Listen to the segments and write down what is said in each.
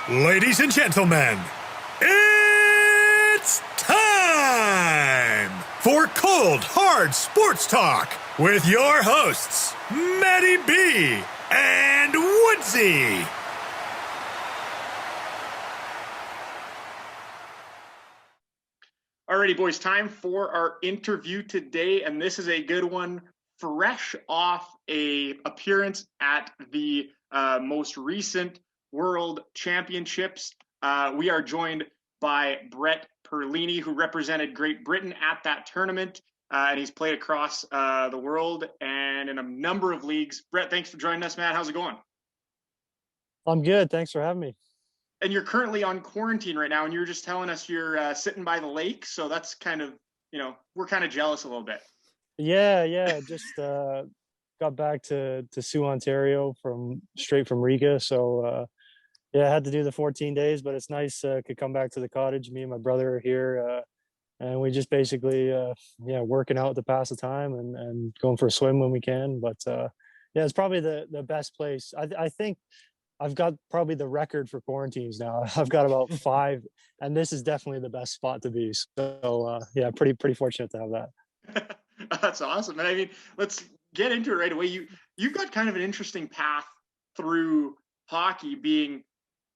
Ladies and gentlemen, it's time for Cold Hard Sports Talk with your hosts, Matty B and Woodsy. Alrighty, boys, time for our interview today, and this is a good one, fresh off a appearance at the most recent World Championships. We are joined by Brett Perlini, who represented Great Britain at that tournament, and he's played across the world and in a number of leagues. Brett, thanks for joining us, man. How's it going? I'm good. Thanks for having me. And you're currently on quarantine right now, and you're just telling us you're sitting by the lake. So that's kind of, we're kind of jealous a little bit. Yeah. Just got back to Sioux, Ontario straight from Riga. So I had to do the 14 days, but it's nice. Could come back to the cottage. Me and my brother are here, and we just basically working out to pass the time and going for a swim when we can. But it's probably the best place. I think I've got probably the record for quarantines now. I've got about 5, and this is definitely the best spot to be. So pretty fortunate to have that. That's awesome. And I mean, let's get into it right away. You've got kind of an interesting path through hockey, being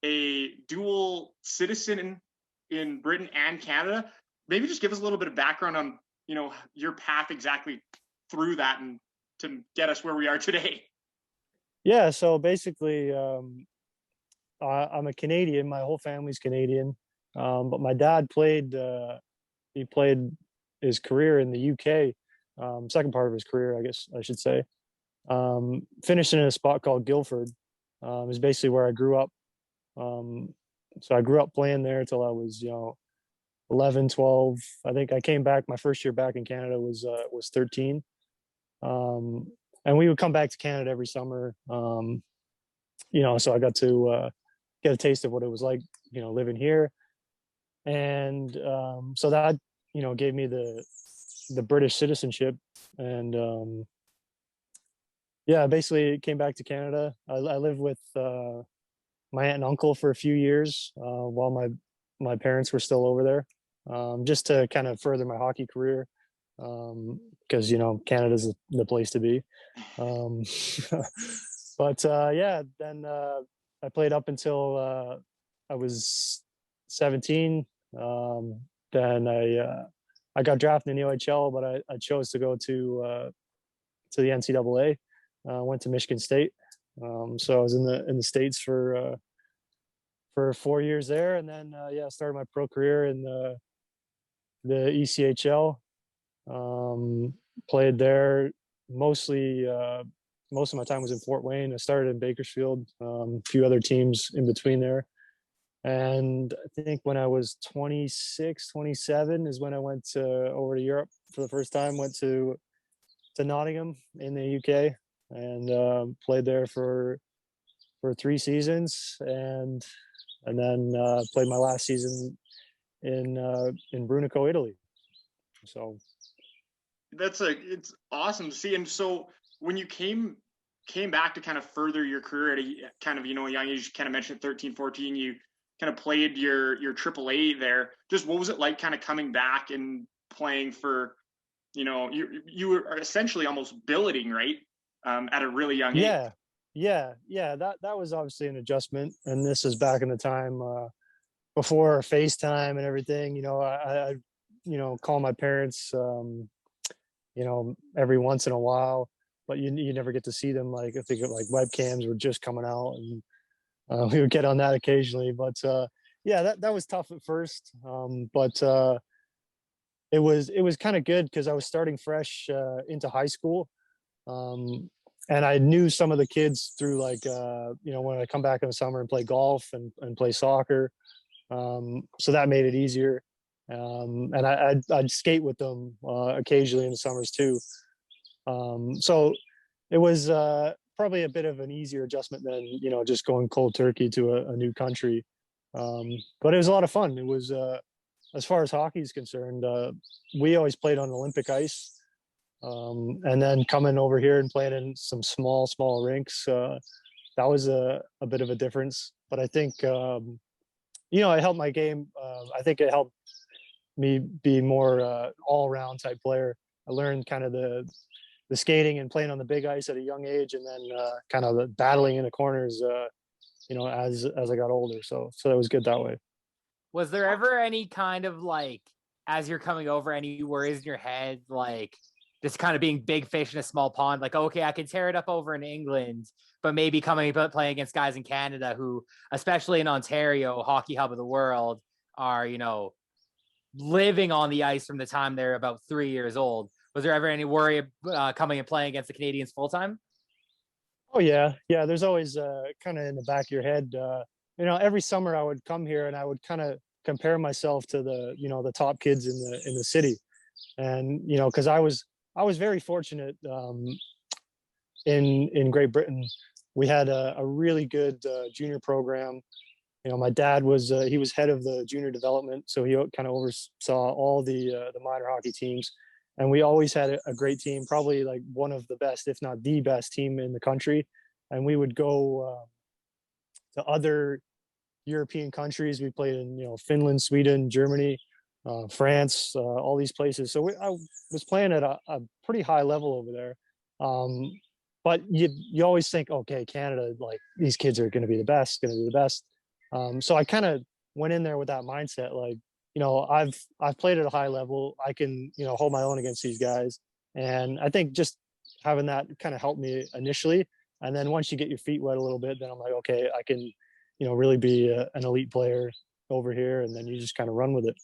a dual citizen in Britain and Canada. Maybe just give us a little bit of background on, your path exactly through that and to get us where we are today. Yeah, so basically, I'm a Canadian. My whole family's Canadian, but my dad played. He played his career in the UK, second part of his career, I guess I should say. Finished in a spot called Guildford. Is basically where I grew up. So I grew up playing there until I was, 11, 12. I think I came back. My first year back in Canada was 13. And we would come back to Canada every summer, so I got to get a taste of what it was like, living here. And so that, gave me the British citizenship. And basically came back to Canada. I lived with my aunt and uncle for a few years while my parents were still over there, just to kind of further my hockey career. Because Canada's the place to be. But then I played up until I was 17. Then I got drafted in the OHL, but I chose to go to the NCAA. Went to Michigan State. So I was in the States for 4 years there, and then started my pro career in the ECHL. Played there mostly. Most of my time was in Fort Wayne. I started in Bakersfield, a few other teams in between there. And I think when I was 26, 27 is when I went over to Europe for the first time. Went to Nottingham in the UK and played there for 3 seasons, and then played my last season in Brunico, Italy. So it's awesome to see. And so when you came back to kind of further your career at a kind of, young age, you kind of mentioned 13, 14, you kind of played your AAA there. Just what was it like kind of coming back and playing for, you were essentially almost billeting, right? At a really young age. Yeah. That was obviously an adjustment. And this is back in the time before FaceTime and everything. I call my parents, every once in a while, but you never get to see them. Like, I think like webcams were just coming out, and we would get on that occasionally. But that was tough at first. But it was kind of good because I was starting fresh into high school. And I knew some of the kids through when I come back in the summer and play golf and play soccer. So that made it easier. And I'd skate with them occasionally in the summers too. So it was probably a bit of an easier adjustment than, just going cold turkey to a new country. But it was a lot of fun. It was, as far as hockey is concerned, we always played on Olympic ice. And then coming over here and playing in some small rinks, that was a bit of a difference. but I think it helped my game. I think it helped me be more all-around type player. I learned kind of the skating and playing on the big ice at a young age, and then kind of the battling in the corners, as I got older. So that was good that way. Was there ever any kind of like, as you're coming over, any worries in your head, like just kind of being big fish in a small pond? Like, okay, I can tear it up over in England, but maybe playing against guys in Canada who, especially in Ontario, hockey hub of the world, are, living on the ice from the time they're about 3 years old. Was there ever any worry coming and playing against the Canadians full time? Oh yeah. There's always kind of in the back of your head. Every summer I would come here and I would kind of compare myself to the top kids in the city, and because I was very fortunate in Great Britain. We had a really good junior program. My dad was he was head of the junior development, so he kind of oversaw all the minor hockey teams, and we always had a great team, probably like one of the best, if not the best team in the country. And we would go to other European countries. We played in Finland, Sweden, Germany, France, all these places. So I was playing at a pretty high level over there. But you always think, okay, Canada, like these kids are going to be the best, so I kind of went in there with that mindset, like, I've played at a high level. I can, hold my own against these guys. And I think just having that kind of helped me initially. And then once you get your feet wet a little bit, then I'm like, okay, I can, really be an elite player over here. And then you just kind of run with it.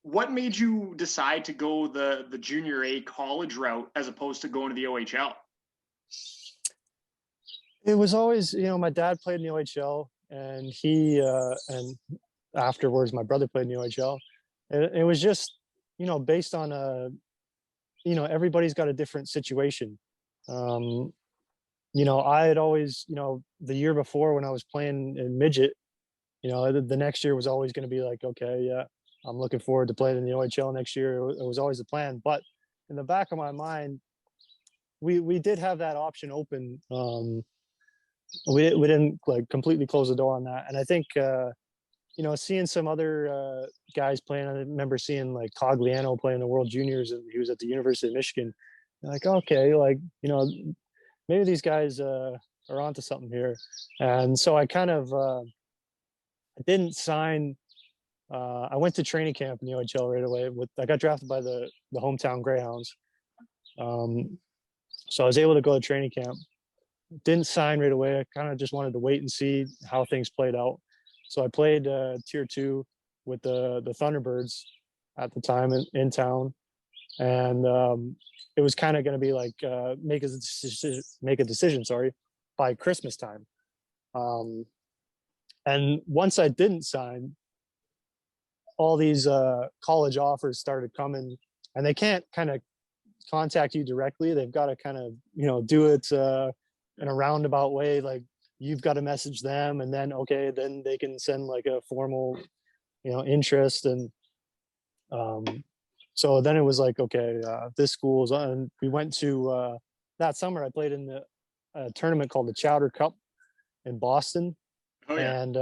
What made you decide to go the junior A college route as opposed to going to the OHL? It was always, my dad played in the OHL, and and afterwards my brother played in the OHL. It was just, based on everybody's got a different situation. I had always, the year before when I was playing in midget, the next year was always going to be like, okay, yeah, I'm looking forward to playing in the OHL next year. It was always the plan. But in the back of my mind, we did have that option open. We didn't like completely close the door on that. And I think, seeing some other guys playing, I remember seeing like Cogliano playing the World Juniors, and he was at the University of Michigan. Like, okay, like, maybe these guys are onto something here. And so I kind of I didn't sign. I went to training camp in the OHL right away. I got drafted by the hometown Greyhounds. So I was able to go to training camp. Didn't sign right away. I kind of just wanted to wait and see how things played out. So I played tier 2 with the Thunderbirds at the time in town. And it was kind of going to be like make a decision, by Christmas time. And once I didn't sign, all these college offers started coming, and they can't kind of contact you directly. They've got to kind of do it in a roundabout way. Like, you've got to message them, and then then they can send like a formal interest. And so then it was like, okay, this school's on. And we went to that summer I played in a tournament called the Chowder Cup in Boston. Oh yeah. And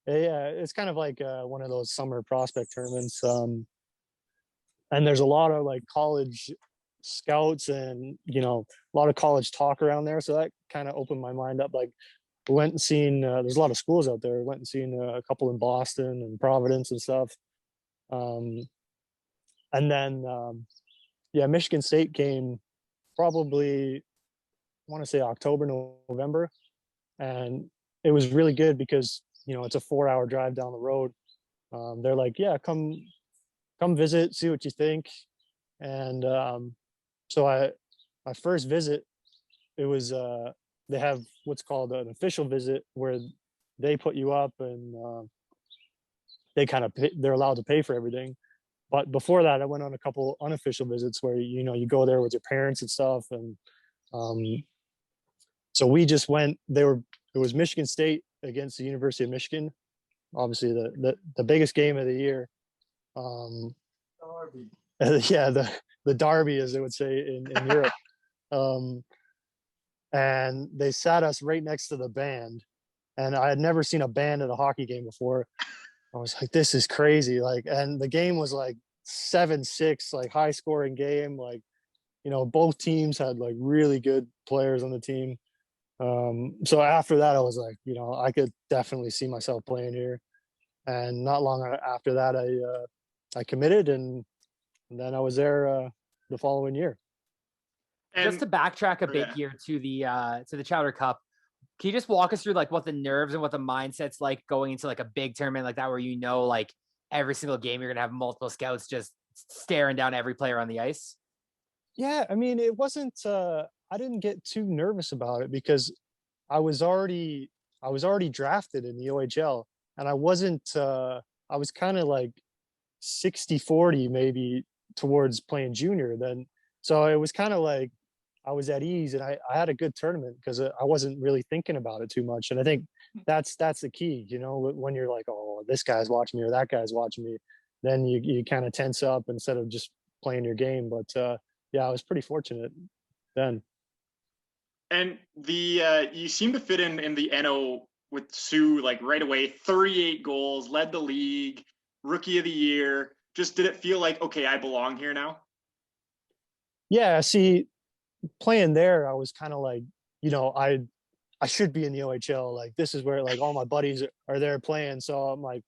yeah, it's kind of like one of those summer prospect tournaments. And there's a lot of like college scouts and a lot of college talk around there. So that kind of opened my mind up. Like, we went and seen there's a lot of schools out there. We went and seen a couple in Boston and Providence and stuff. And then Michigan State came probably, I want to say October, November, and it was really good because it's a 4-hour drive down the road. They're like, yeah, come visit, see what you think. And so my first visit, it was they have what's called an official visit, where they put you up and they kind of they're allowed to pay for everything. But before that, I went on a couple unofficial visits where you go there with your parents and stuff. And so we just went. It was Michigan State against the University of Michigan, obviously the biggest game of the year. Derby. Yeah, the Derby, as they would say in Europe. And they sat us right next to the band, and I had never seen a band at a hockey game before. I was like, this is crazy. Like, and the game was like 7-6, like high scoring game. Like, both teams had like really good players on the team. So after that, I was like, I could definitely see myself playing here. And not long after that, I committed, and then I was there the following year. Just to backtrack a bit yeah. here to the Chowder Cup, can you just walk us through like what the nerves and what the mindset's like going into like a big tournament like that, where like every single game you're gonna have multiple scouts just staring down every player on the ice? Yeah, I mean, it wasn't. I didn't get too nervous about it because I was already drafted in the OHL, and I wasn't. I was kind of like 60-40 maybe towards playing junior then, so it was kind of like I was at ease, and I had a good tournament because I wasn't really thinking about it too much. And I think that's the key, when you're like, oh, this guy's watching me or that guy's watching me, then you kind of tense up instead of just playing your game. But yeah, I was pretty fortunate then. And you seem to fit in the NO with Sue like right away. 38 goals, led the league, rookie of the year. Just did it feel like, okay, I belong here now? Yeah, see, playing there, I was kind of like, I should be in the OHL. Like, this is where like all my buddies are there playing. So I'm like,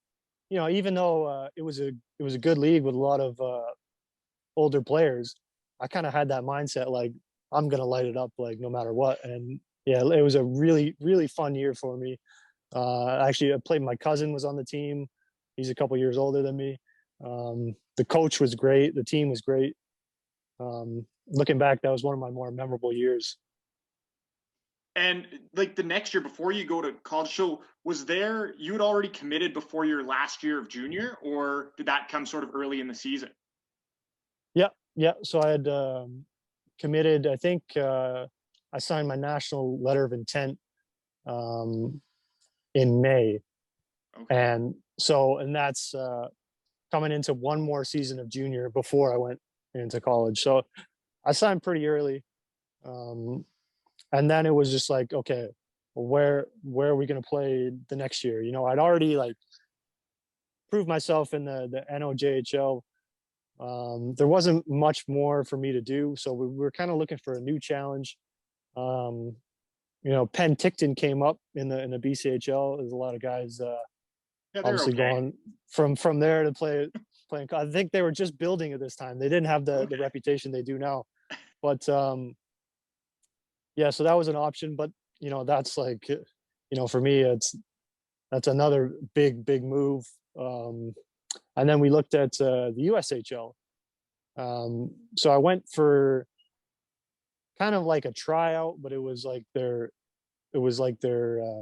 even though it was a good league with a lot of older players, I kind of had that mindset like I'm gonna light it up like no matter what. And yeah, it was a really really fun year for me. Actually, I played. My cousin was on the team. He's a couple years older than me. The coach was great. The team was great. Looking back, that was one of my more memorable years. And like the next year before you go to college, so you had already committed before your last year of junior, or did that come sort of early in the season? Yeah. So I had committed. I think I signed my national letter of intent in May, Okay. and that's coming into one more season of junior before I went into college. So I signed pretty early, and then it was just like, okay, where are we going to play the next year? I'd already like proved myself in the NOJHL. There wasn't much more for me to do, so we were kind of looking for a new challenge. Penticton came up in the BCHL. There's a lot of guys obviously going from there to playing. I think they were just building at this time. They didn't have the reputation they do now, but yeah, so that was an option. But that's like, for me, that's another big move. And then we looked at the USHL. So I went for kind of like a tryout, but it was like their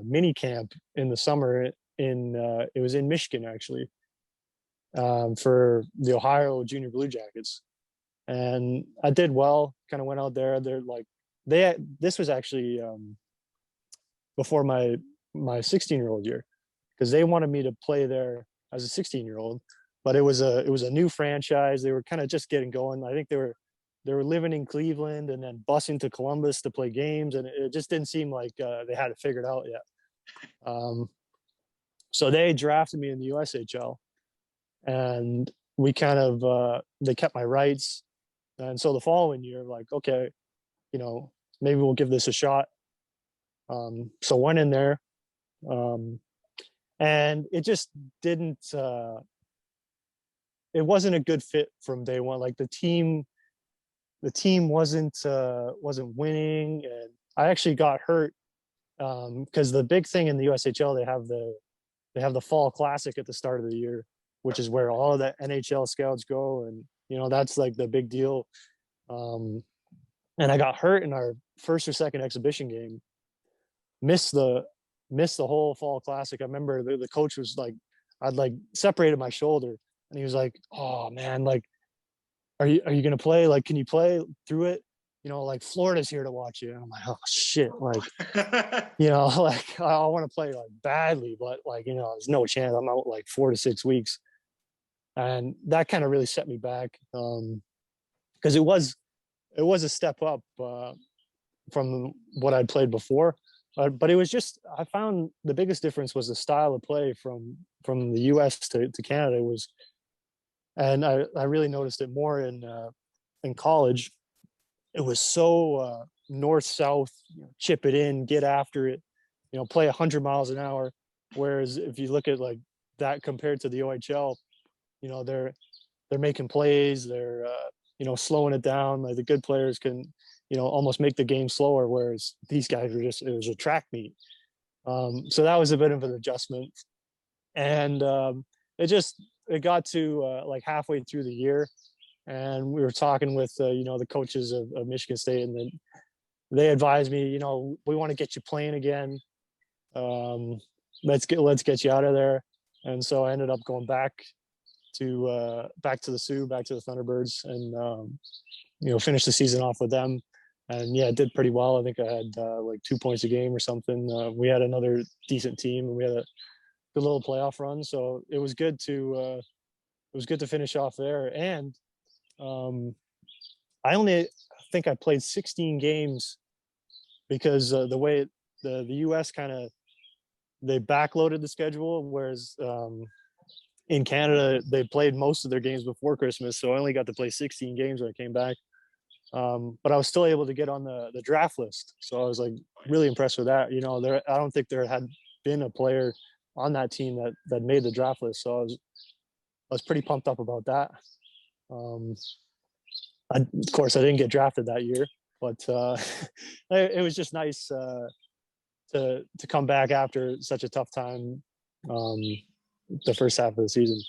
mini camp in the summer it was in Michigan actually, for the Ohio Junior Blue Jackets. And I did well, kind of went out there. They're like, this was actually before my 16-year-old year, because they wanted me to play there as a 16-year-old, but it was a new franchise. They were kind of just getting going. I think they were living in Cleveland and then busing to Columbus to play games, and it just didn't seem like they had it figured out yet. So they drafted me in the USHL, and we kind of they kept my rights. And so the following year, like, okay, maybe we'll give this a shot. So went in there, and it just didn't. It wasn't a good fit from day one. Like the team wasn't winning, and I actually got hurt because the big thing in the USHL, they have the fall classic at the start of the year, which is where all of the NHL scouts go, and that's like the big deal. And I got hurt in our first or second exhibition game. Missed the whole fall classic. I remember the coach was like, I'd like separated my shoulder, and he was like, "Oh man, like, are you gonna play? Like, can you play through it? Like Florida's here to watch you." And I'm like, "Oh shit!" Like, like I want to play like badly, but like there's no chance. I'm out like 4 to 6 weeks, and that kind of really set me back, because it was a step up from what I'd played before. But it was just, I found the biggest difference was the style of play from the U.S. to Canada was, and I really noticed it more in college. It was so north south, chip it in, get after it, play 100 miles an hour. Whereas if you look at like that compared to the OHL, they're making plays, they're slowing it down. Like the good players can almost make the game slower, whereas these guys were just, it was a track meet. So that was a bit of an adjustment, and it got to like halfway through the year, and we were talking with the coaches of Michigan State, and then they advised me, we want to get you playing again. Let's get you out of there. And so I ended up going back to the Sioux, back to the Thunderbirds, and finished the season off with them. And yeah, it did pretty well. I think I had like 2 points a game or something. We had another decent team, and we had a good little playoff run. So it was good to finish off there. And I only think I played 16 games because the way the U.S. they backloaded the schedule, whereas in Canada they played most of their games before Christmas. So I only got to play 16 games when I came back. But I was still able to get on the draft list. So I was like really impressed with that. I don't think there had been a player on that team that made the draft list. So I was pretty pumped up about that. Of course, I didn't get drafted that year, but it was just nice to come back after such a tough time the first half of the season.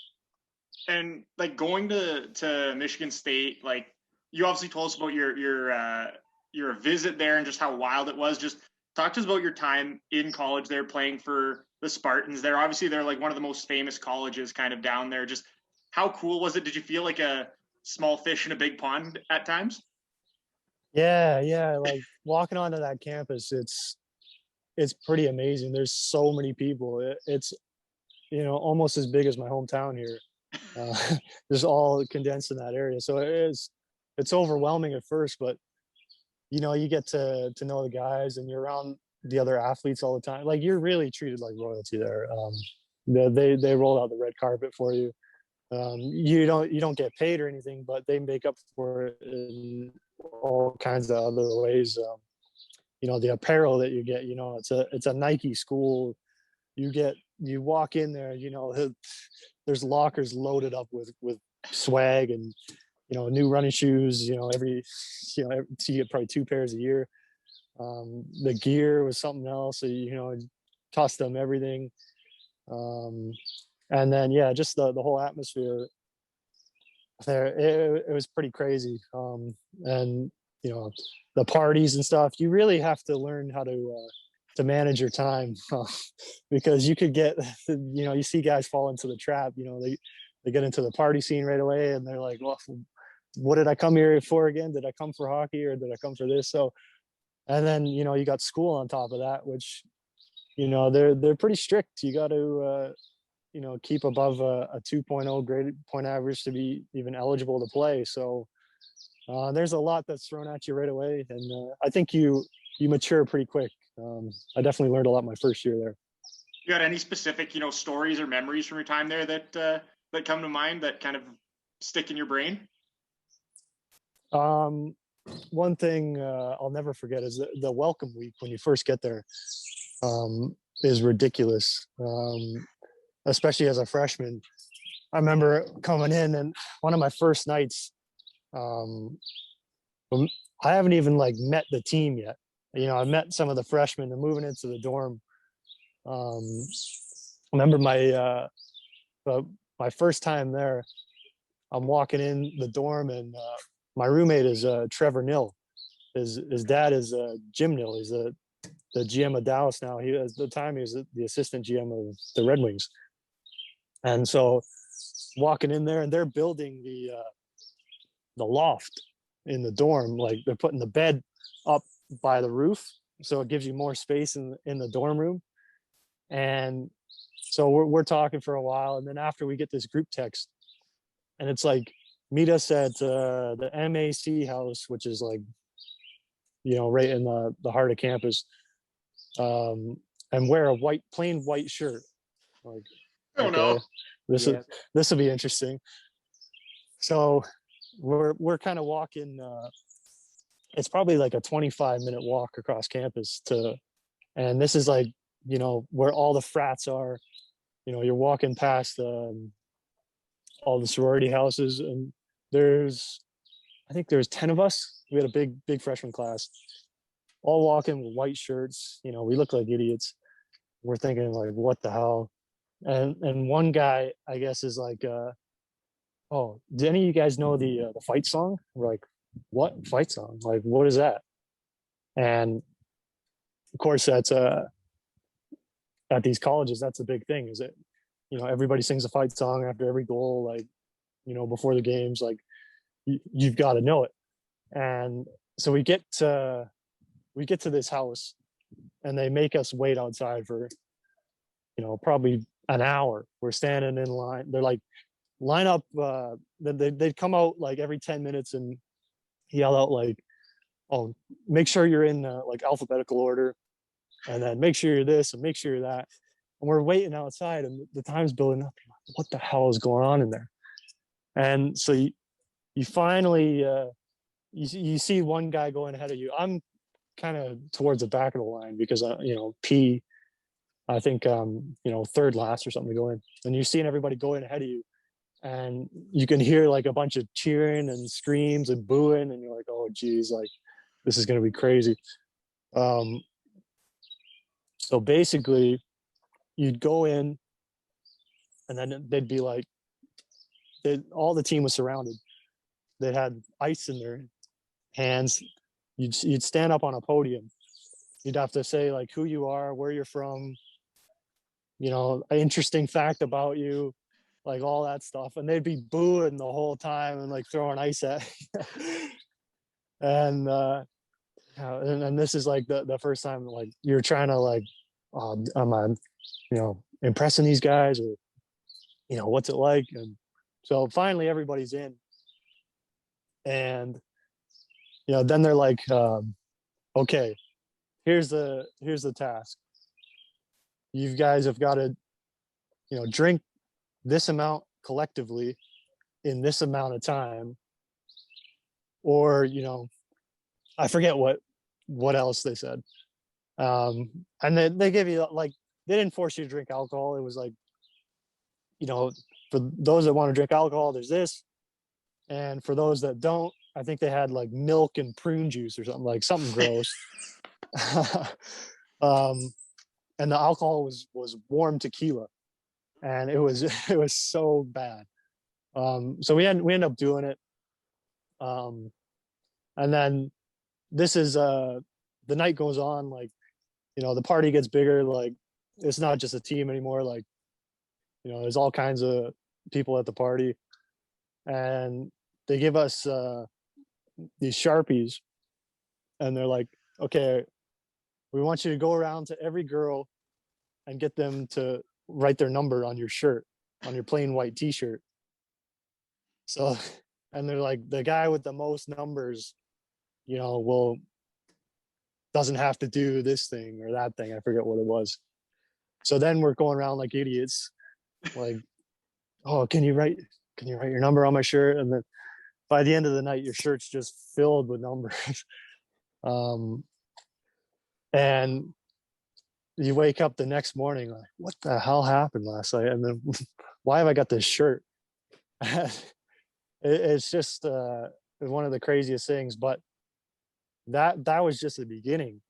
And like going to Michigan State, like you obviously told us about your visit there and just how wild it was. Just talk to us about your time in college there playing for the Spartans. They're like one of the most famous colleges kind of down there. Just how cool was it? Did you feel like a small fish in a big pond at times? Yeah. Like walking onto that campus, it's pretty amazing. There's so many people. It's almost as big as my hometown here. Just all condensed in that area. So it's overwhelming at first, but you get to know the guys, and you're around the other athletes all the time. Like you're really treated like royalty there. They roll out the red carpet for you. You don't get paid or anything, but they make up for it in all kinds of other ways. The apparel that you get, it's a Nike school. You walk in there, there's lockers loaded up with swag and new running shoes. You get probably 2 pairs a year. The gear was something else. So, custom everything. And then just the whole atmosphere there, it was pretty crazy. And the parties and stuff, you really have to learn how to manage your time because you could get you see guys fall into the trap. They get into the party scene right away, and they're like, well, what did I come here for again? Did I come for hockey or did I come for this? So, and then you got school on top of that, which they're pretty strict. You got to keep above a 2.0 graded point average to be even eligible to play. So there's a lot that's thrown at you right away, and I think you mature pretty quick. I definitely learned a lot my first year there. You got any specific stories or memories from your time there that come to mind that kind of stick in your brain? One thing I'll never forget is the welcome week when you first get there is ridiculous. Especially as a freshman. I remember coming in, and one of my first nights, I haven't even like met the team yet. I met some of the freshmen. They're moving into the dorm. I remember my first time there. I'm walking in the dorm, and my roommate is Trevor Nill. His dad is Jim Nill. He's the GM of Dallas now. At the time he was the assistant GM of the Red Wings. And so walking in there, and they're building the loft in the dorm. Like they're putting the bed up by the roof, so it gives you more space in the dorm room. And so we're talking for a while, and then after we get this group text, and it's like, meet us at the MAC house, which is like right in the heart of campus. and wear a plain white shirt. Like, Oh no. This will be interesting. So we're kind of walking. It's probably like a 25-minute walk across campus and this is like, where all the frats are. You're walking past all the sorority houses, and I think there's 10 of us. We had a big freshman class, all walking with white shirts. We look like idiots. We're thinking like, what the hell? And one guy, I guess, is like, oh, do any of you guys know the fight song? We're like, what fight song? Like, what is that? And of course, that's at these colleges, that's a big thing. Is it, everybody sings a fight song after every goal, like, before the games, like you've got to know it. And so we get to this house, and they make us wait outside for, probably an hour. We're standing in line. They're like, line up. They'd come out like every 10 minutes and yell out like, oh, make sure you're in like alphabetical order, and then make sure you're this and make sure you're that. And we're waiting outside, and the time's building up. What the hell is going on in there? And so you finally you see one guy going ahead of you. I'm kind of towards the back of the line because P, I think third last or something to go in, and you're seeing everybody going ahead of you, and you can hear like a bunch of cheering and screams and booing, and you're like, oh geez, like this is gonna be crazy. So basically, you'd go in, and then they'd be like, all the team was surrounded. They had ice in their hands. You'd stand up on a podium. You'd have to say like who you are, where you're from, an interesting fact about you, like all that stuff. And they'd be booing the whole time and like throwing ice at you. And this is like the first time like you're trying to like, am I, impressing these guys, or, what's it like? And so finally everybody's in, and then they're like, okay, here's the task. You guys have got to, drink this amount collectively in this amount of time, or I forget what else they said. And they give you like, they didn't force you to drink alcohol. It was like, for those that want to drink alcohol, there's this, and for those that don't, I think they had like milk and prune juice or something gross. And the alcohol was warm tequila, and it was so bad. So we ended up doing it. And then this is the night goes on, like, the party gets bigger. Like, it's not just a team anymore. Like, there's all kinds of people at the party, and they give us these Sharpies, and they're like, okay, we want you to go around to every girl and get them to write their number on your shirt, on your plain white t-shirt. So, and they're like, the guy with the most numbers, doesn't have to do this thing or that thing. I forget what it was. So then we're going around like idiots, like, oh, can you write your number on my shirt? And then by the end of the night, your shirt's just filled with numbers. And you wake up the next morning like, what the hell happened last night? And then why have I got this shirt? It's just one of the craziest things. But that was just the beginning.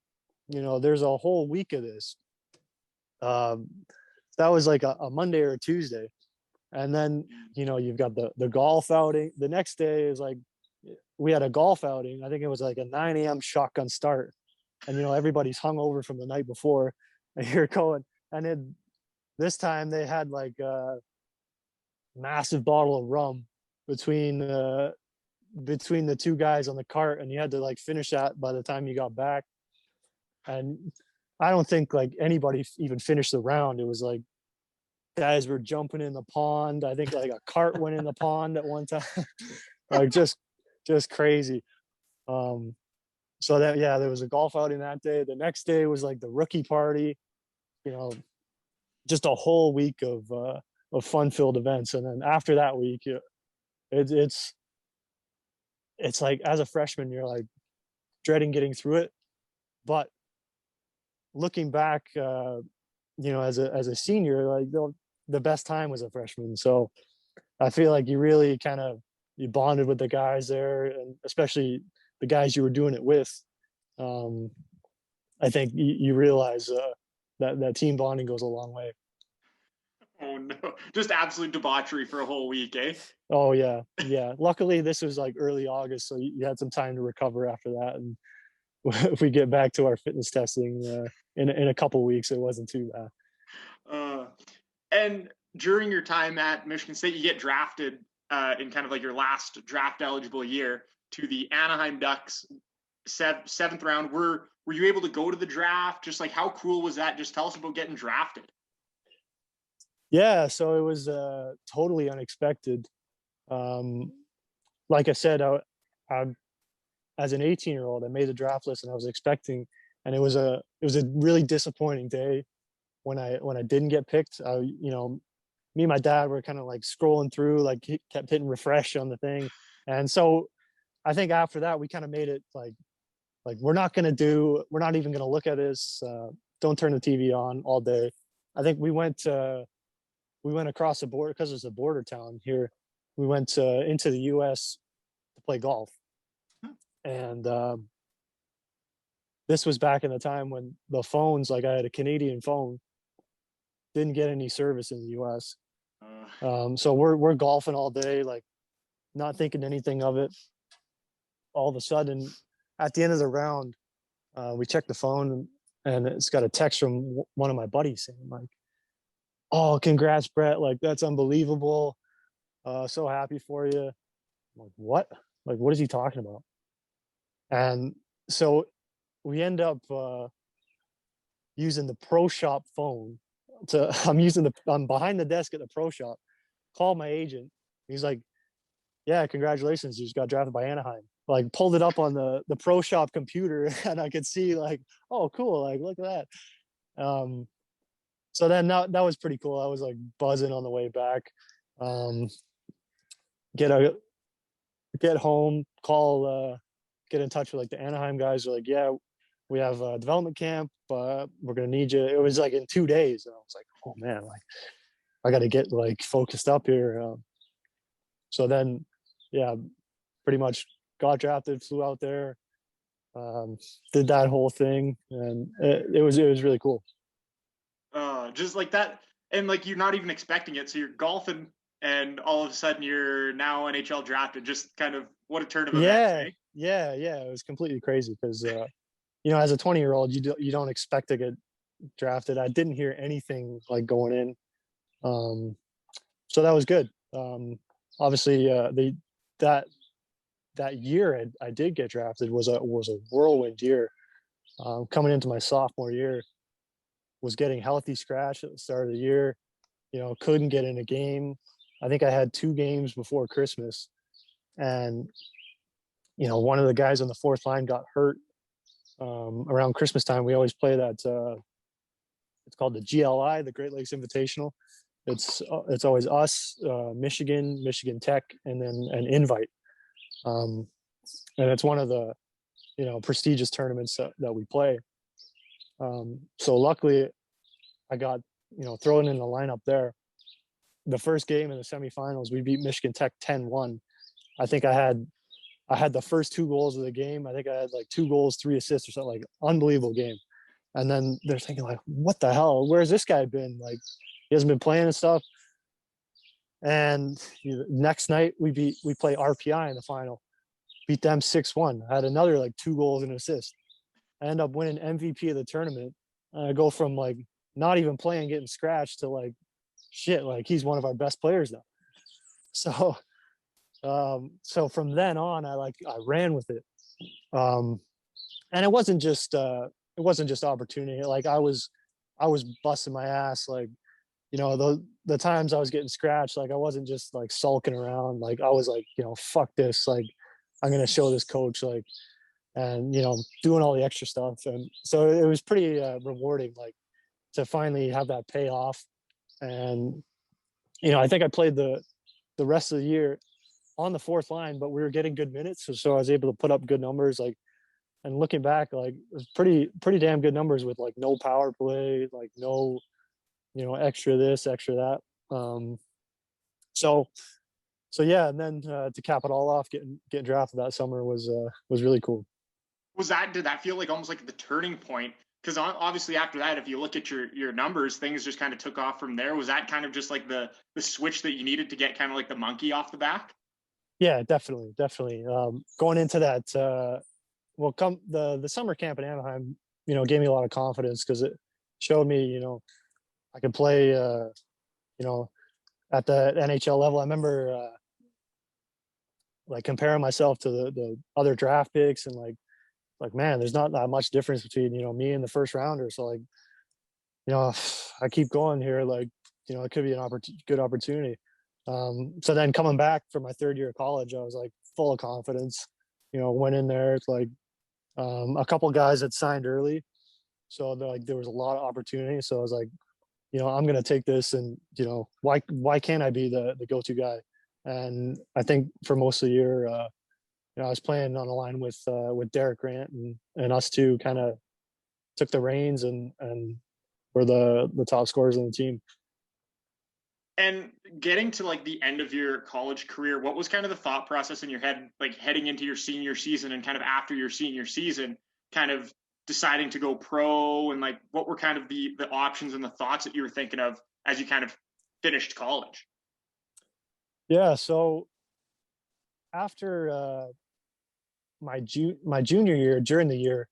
There's a whole week of this. That was like a Monday or a Tuesday. And then, you've got the golf outing. The next day is like, we had a golf outing. I think it was like a 9 a.m. shotgun start. And, everybody's hungover from the night before, and you're going. And then this time they had like a massive bottle of rum between the two guys on the cart, and you had to like finish that by the time you got back. And I don't think like anybody even finished the round. It was like guys were jumping in the pond. I think like a cart went in the pond at one time. Like just crazy. so that, yeah, there was a golf outing that day. The next day was like the rookie party, just a whole week of fun-filled events. And then after that week, it's it's like as a freshman, you're like dreading getting through it, but looking back, as a senior, like the best time was a freshman. So I feel like you really you bonded with the guys there, and especially the guys you were doing it with. I think you realize that team bonding goes a long way. Oh no, just absolute debauchery for a whole week, eh? Oh yeah, yeah. Luckily, this was like early August, so you had some time to recover after that. And if we get back to our fitness testing in a couple weeks, it wasn't too bad. And during your time at Michigan State, you get drafted in kind of like your last draft eligible year to the Anaheim Ducks, seventh round. Were you able to go to the draft? Just like how cool was that? Just tell us about getting drafted. Yeah, so it was totally unexpected. Like I said, I as an 18-year-old, I made the draft list and I was expecting, and it was a really disappointing day when I didn't get picked. Me and my dad were kind of like scrolling through, like he kept hitting refresh on the thing, and so I think after that we kind of made it like we're not even gonna look at this. Don't turn the TV on all day. I think we went across the border because it's a border town here. We went into the U.S. to play golf, and this was back in the time when the phones, like I had a Canadian phone, didn't get any service in the U.S. So we're golfing all day, like not thinking anything of it. All of a sudden, at the end of the round, we checked the phone and it's got a text from one of my buddies saying like, "Oh, congrats, Brett! Like that's unbelievable. So happy for you." I'm like, what? Like, what is he talking about? And so we end up using the Pro Shop phone. I'm behind the desk at the Pro Shop. Called my agent. He's like, "Yeah, congratulations, you just got drafted by Anaheim." Like, pulled it up on the Pro Shop computer, and I could see like, "Oh, cool! Like, look at that." So then that was pretty cool. I was like buzzing on the way back. Get home, get in touch with like the Anaheim guys. They're like, "Yeah, we have a development camp, but we're gonna need you." It was like in 2 days, and I was like, "Oh man, like I got to get like focused up here." So then, yeah, pretty much got drafted, flew out there, did that whole thing, and it was really cool. Just like that, and like you're not even expecting it. So you're golfing, and all of a sudden you're now NHL drafted. Just kind of what a turn of events. Eh? Yeah. It was completely crazy because as a 20-year-old, you don't expect to get drafted. I didn't hear anything like going in, so that was good. Obviously, that year I did get drafted was a whirlwind year. Coming into my sophomore year, was getting healthy scratch at the start of the year. Couldn't get in a game. I think I had 2 games before Christmas, and one of the guys on the fourth line got hurt around Christmas time. We always play that. It's called the GLI, the Great Lakes Invitational. It's always us, Michigan Tech, and then an invite. And it's one of the prestigious tournaments that we play. So luckily, I got thrown in the lineup there. The first game in the semifinals, we beat Michigan Tech 10-1. I think I had the first 2 goals of the game. I think I had like 2 goals, 3 assists or something, like unbelievable game. And then they're thinking like, what the hell? Where's this guy been? Like, he hasn't been playing and stuff. And next night we play RPI in the final, beat them 6-1. I had another like 2 goals and an assist. I end up winning MVP of the tournament. I go from like not even playing, getting scratched, to like, shit, like he's one of our best players now. So from then on, I ran with it. And it wasn't just opportunity. Like I was busting my ass. Like, the times I was getting scratched, like I wasn't just like sulking around. Like I was like, fuck this. Like I'm going to show this coach, like and doing all the extra stuff. And so it was pretty rewarding, like to finally have that pay off. And I think I played the rest of the year on the fourth line, but we were getting good minutes, so I was able to put up good numbers. Like, and looking back, like it was pretty damn good numbers with like no power play, like no extra this, extra that. So yeah, and then to cap it all off, getting drafted that summer was really cool. Did that feel like almost like the turning point? Because obviously after that, if you look at your numbers, things just kind of took off from there. Was that kind of just like the switch that you needed to get kind of like the monkey off the back? Yeah, definitely. Going into that, come the summer camp in Anaheim, gave me a lot of confidence because it showed me, I could play, at the NHL level. I remember like comparing myself to the other draft picks, and like man, there's not that much difference between me and the first rounder. So like, I keep going here, like it could be an good opportunity. So then coming back for my third year of college, I was like full of confidence. Went in there. It's like a couple guys had signed early, so there was a lot of opportunity. So I was like, I'm gonna take this, and why can't I be the go-to guy? And I think for most of the year, I was playing on the line with Derek Grant, and us two kind of took the reins and were the top scorers on the team. And getting to like the end of your college career, what was kind of the thought process in your head, like heading into your senior season and kind of after your senior season, kind of deciding to go pro, and like what were kind of the options and the thoughts that you were thinking of as you kind of finished college? Yeah, so after my junior year, during the year,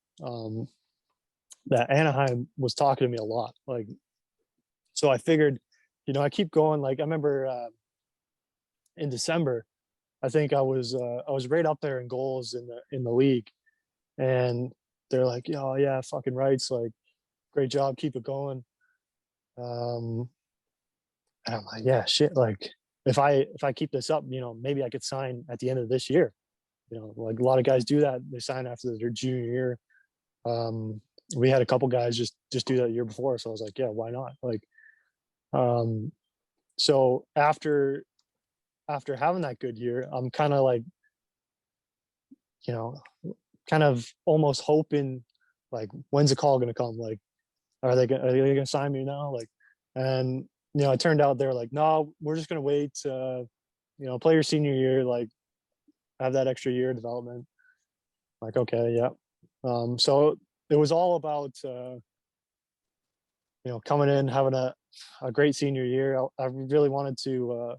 that Anaheim was talking to me a lot. Like, so I figured, I keep going. Like I remember in December, I think I was right up there in goals in the league, and they're like, "Oh yeah, fucking rights. Like, great job, keep it going." And I'm like, "Yeah, shit. Like, if I keep this up, maybe I could sign at the end of this year." Like a lot of guys do that. They sign after their junior year. We had a couple guys just do that the year before, so I was like, "Yeah, why not?" Like, so after having that good year, I'm kind of like, kind of almost hoping, like, when's the call gonna come? Like, are they gonna sign me now? Like, and it turned out they're like, no, we're just gonna wait. Play your senior year, like, have that extra year of development. Like, okay, yeah. So it was all about coming in, having a great senior year. I really wanted to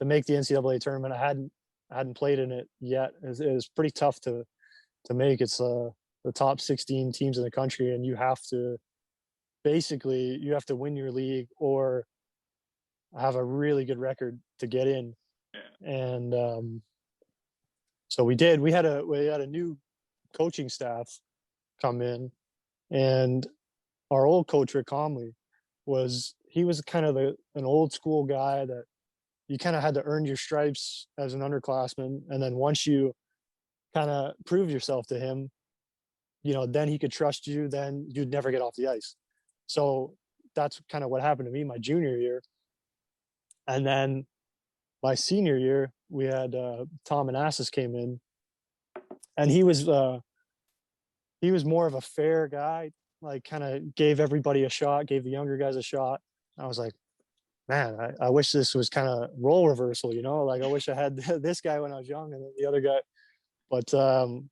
make the NCAA tournament. I hadn't played in it yet. It was pretty tough to make. It's the top 16 teams in the country, and you have to win your league or have a really good record to get in. And so we did. We had a new coaching staff come in, and our old coach Rick Comley was kind of an old school guy that you kind of had to earn your stripes as an underclassman, and then once you kind of prove yourself to him, then he could trust you. Then you'd never get off the ice. So that's kind of what happened to me my junior year. And then my senior year, we had Tom Anastas came in, and he was more of a fair guy, like kind of gave everybody a shot, gave the younger guys a shot. I was like, man, I wish this was kind of role reversal, like I wish I had this guy when I was young and then the other guy. But so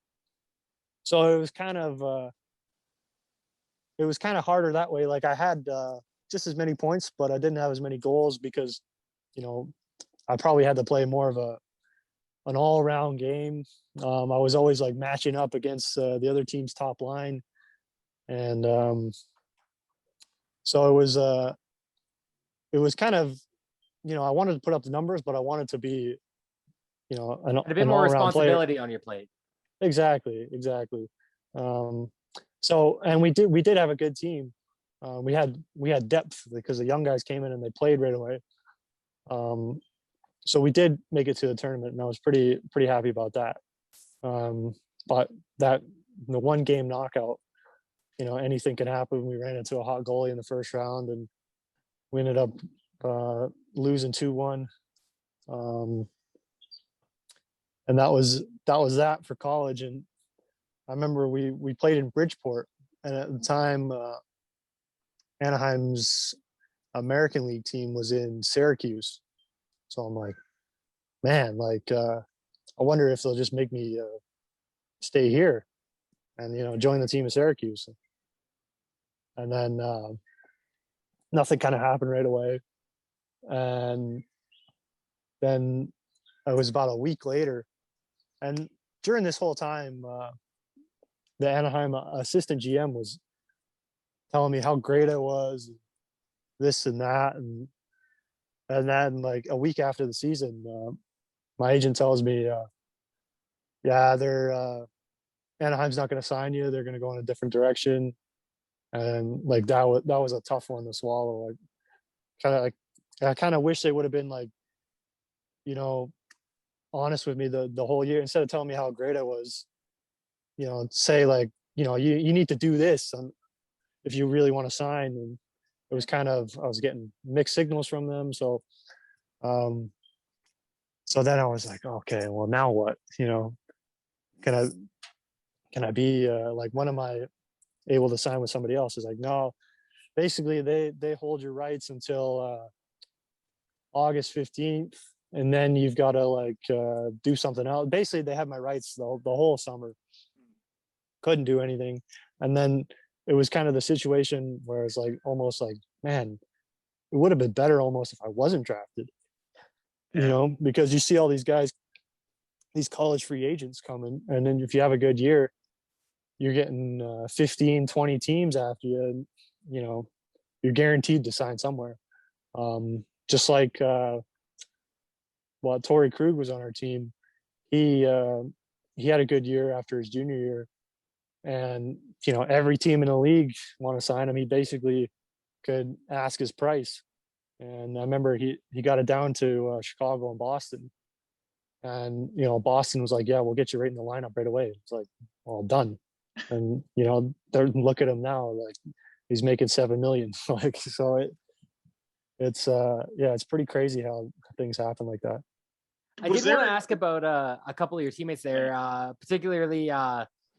it was kind of harder that way. Like I had just as many points, but I didn't have as many goals because, I probably had to play more of an all-around game. I was always like matching up against the other team's top line, and so it was kind of, I wanted to put up the numbers, but I wanted to be, a bit more responsibility on your plate. Exactly. So, and we did have a good team. We had depth because the young guys came in and they played right away. So we did make it to the tournament, and I was pretty happy about that. But that the one game knockout. You know, anything can happen. We ran into a hot goalie in the first round, and we ended up losing 2-1. And that was that for college. And I remember we played in Bridgeport, and at the time, Anaheim's American League team was in Syracuse. So I'm like, man, like I wonder if they'll just make me stay here and, you know, join the team in Syracuse. And then nothing kind of happened right away. And then it was about a week later. And during this whole time, the Anaheim assistant GM was telling me how great I was, this and that. And then like a week after the season, my agent tells me, yeah, Anaheim's not going to sign you. They're going to go in a different direction. And like that was a tough one to swallow. Like I kind of wish they would have been like, you know, honest with me the whole year, instead of telling me how great I was. You know, say like, you know, you need to do this if you really want to sign. And it was kind of, I was getting mixed signals from them. So then I was like, okay, well now what? You know, can I be like, when am I able to sign with somebody else? Is like, no, basically they hold your rights until August 15th, and then you've got to like do something else. Basically they had my rights the whole summer, couldn't do anything. And then it was kind of the situation where it's like, almost like, man, it would have been better almost if I wasn't drafted, you know, because you see all these guys, these college free agents coming, and then if you have a good year, you're getting 15, 20 teams after you, and, you know, you're guaranteed to sign somewhere. Just like Torrey Krug was on our team. He had a good year after his junior year, and, you know, every team in the league want to sign him. He basically could ask his price. And I remember he got it down to Chicago and Boston. And, you know, Boston was like, yeah, we'll get you right in the lineup right away. It's like, well, done. And, you know, look at him now, like he's making $7 million. Like, so it's pretty crazy how things happen like that. I did want to ask about a couple of your teammates there, particularly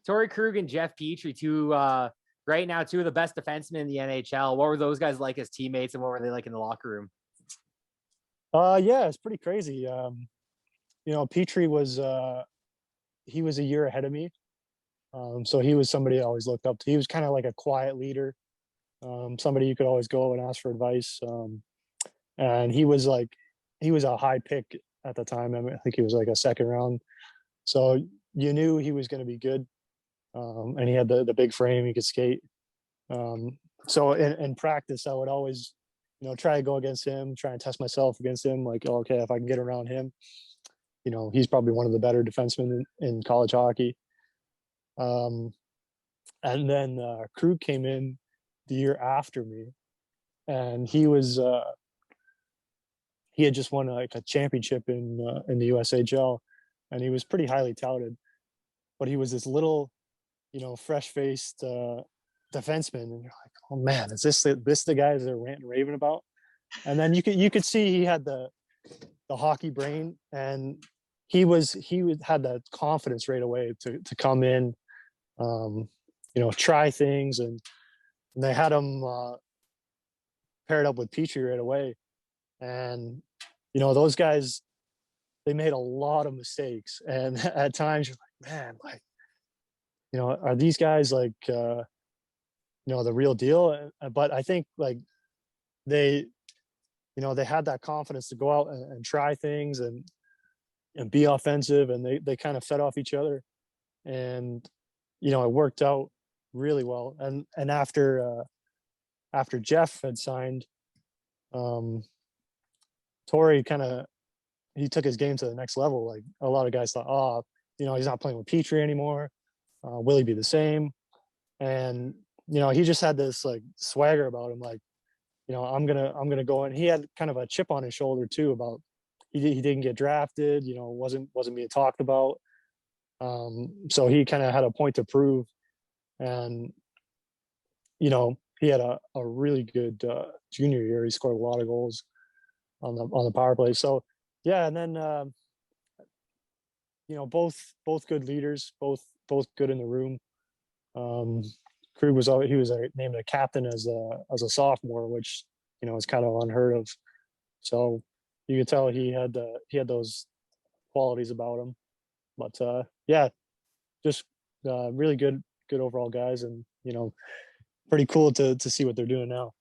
Torrey Krug and Jeff Petrie, right now two of the best defensemen in the NHL. What were those guys like as teammates, and what were they like in the locker room? Yeah, it's pretty crazy. You know, Petrie was he was a year ahead of me. So he was somebody I always looked up to. He was kind of like a quiet leader, somebody you could always go and ask for advice. And he was a high pick at the time. I mean, I think he was like a second round. So you knew he was going to be good. And he had the big frame, he could skate. So in practice, I would always, you know, try to go against him, try and test myself against him. Like, oh, okay, if I can get around him, you know, he's probably one of the better defensemen in college hockey. And then Krug came in the year after me, and he had just won like a championship in the USHL, and he was pretty highly touted. But he was this little, you know, fresh-faced defenseman, and you're like, oh man, is this the guy they're ranting and raving about? And then you could see he had the hockey brain, and he had that confidence right away to come in, you know, try things, and they had him paired up with Petrie right away. And, you know, those guys, they made a lot of mistakes, and at times you're like, man, like, you know, are these guys like you know, the real deal? But I think like they, you know, they had that confidence to go out and try things and be offensive, and they kind of fed off each other, and, you know, it worked out really well. And after Jeff had signed, Torrey he took his game to the next level. Like, a lot of guys thought, oh, you know, he's not playing with Petrie anymore. Will he be the same? And, you know, he just had this like swagger about him. Like, you know, I'm gonna go. And he had kind of a chip on his shoulder too about he didn't get drafted. You know, wasn't being talked about. So he kind of had a point to prove, and he had a really good junior year. He scored a lot of goals on the power play. So yeah, and then both good leaders, both good in the room. Krug he was named a captain as a sophomore, which is kind of unheard of. So you could tell he had those qualities about him. But yeah, just really good overall guys, and pretty cool to see what they're doing now.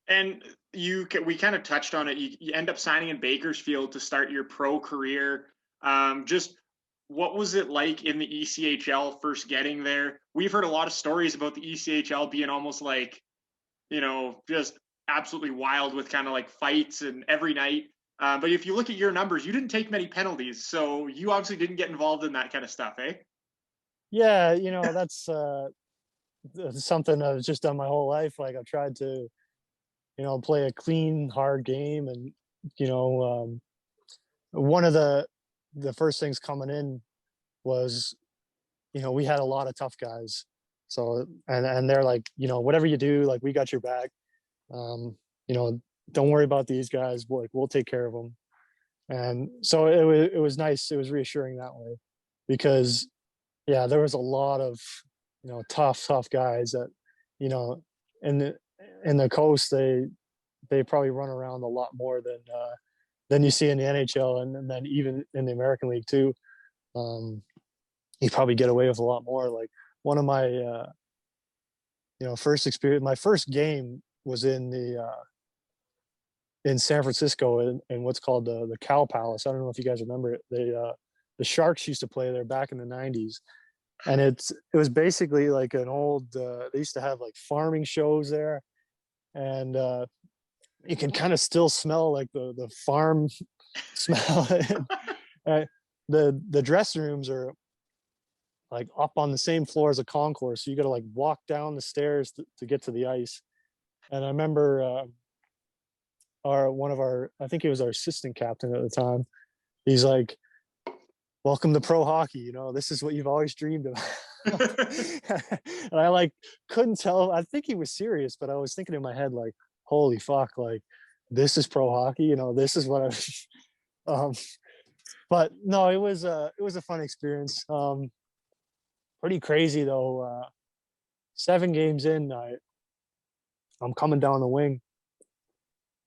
And we kind of touched on it. You end up signing in Bakersfield to start your pro career. Just what was it like in the ECHL first getting there? We've heard a lot of stories about the ECHL being almost like, just absolutely wild with kind of like fights and every night. But if you look at your numbers, you didn't take many penalties. So you obviously didn't get involved in that kind of stuff, eh? Yeah, that's something I've just done my whole life. Like I've tried to, play a clean, hard game. And, one of the first things coming in was, we had a lot of tough guys. So, and they're like, whatever you do, like, we got your back. Don't worry about these guys. We'll take care of them. And so it was nice. It was reassuring that way, because yeah, there was a lot of, tough guys that, in the coast, they probably run around a lot more than you see in the NHL, and then even in the American League too. You probably get away with a lot more. Like one of my, first experience, my first game was in San Francisco in what's called the Cow Palace. I don't know if you guys remember it. The Sharks used to play there back in the 90s. And it was basically like an old, they used to have like farming shows there. And you can kind of still smell like the farm smell. The dressing rooms are like up on the same floor as a concourse. So you got to like walk down the stairs to get to the ice. And I remember I think he was our assistant captain at the time. He's like, "Welcome to pro hockey. This is what you've always dreamed of." And I like couldn't tell. I think he was serious, but I was thinking in my head like, "Holy fuck! Like, this is pro hockey. This is what I." But no, it was a fun experience. Pretty crazy though. 7 games in, I'm coming down the wing.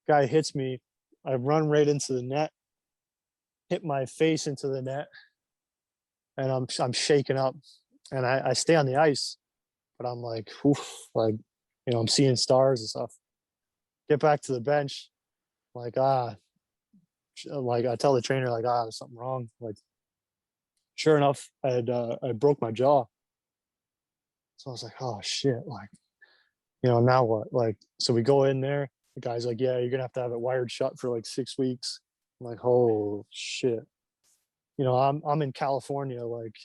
Guy hits me. I run right into the net. Hit my face into the net, and I'm shaken up, and I stay on the ice, but I'm like, oof, like, I'm seeing stars and stuff. Get back to the bench, like like I tell the trainer like, there's something wrong. Like, sure enough, I broke my jaw. So I was like, oh shit, like, now what? Like, so we go in there. The guy's like, yeah, you're gonna have it wired shut for like 6 weeks. I'm like, oh shit. I'm in California, like,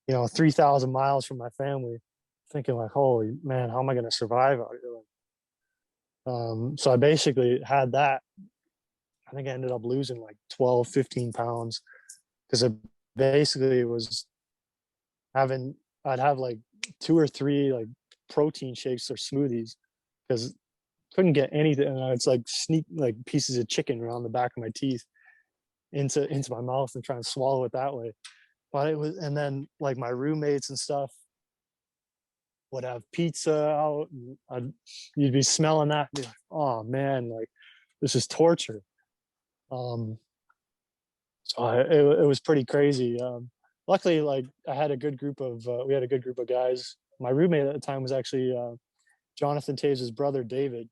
3,000 miles from my family, thinking like, holy man, how am I going to survive out here? So I basically had that. I think I ended up losing like 12, 15 pounds, because it basically was I'd have like 2 or 3 like protein shakes or smoothies, because couldn't get anything. And it's like sneak like pieces of chicken around the back of my teeth into my mouth and try and swallow it that way. But it was, and then like my roommates and stuff would have pizza out, and you'd be smelling that and be like, oh man, like, this is torture. So it was pretty crazy. Luckily, like, I had a good group of we had a good group of guys. My roommate at the time was actually Jonathan Taves' brother, David.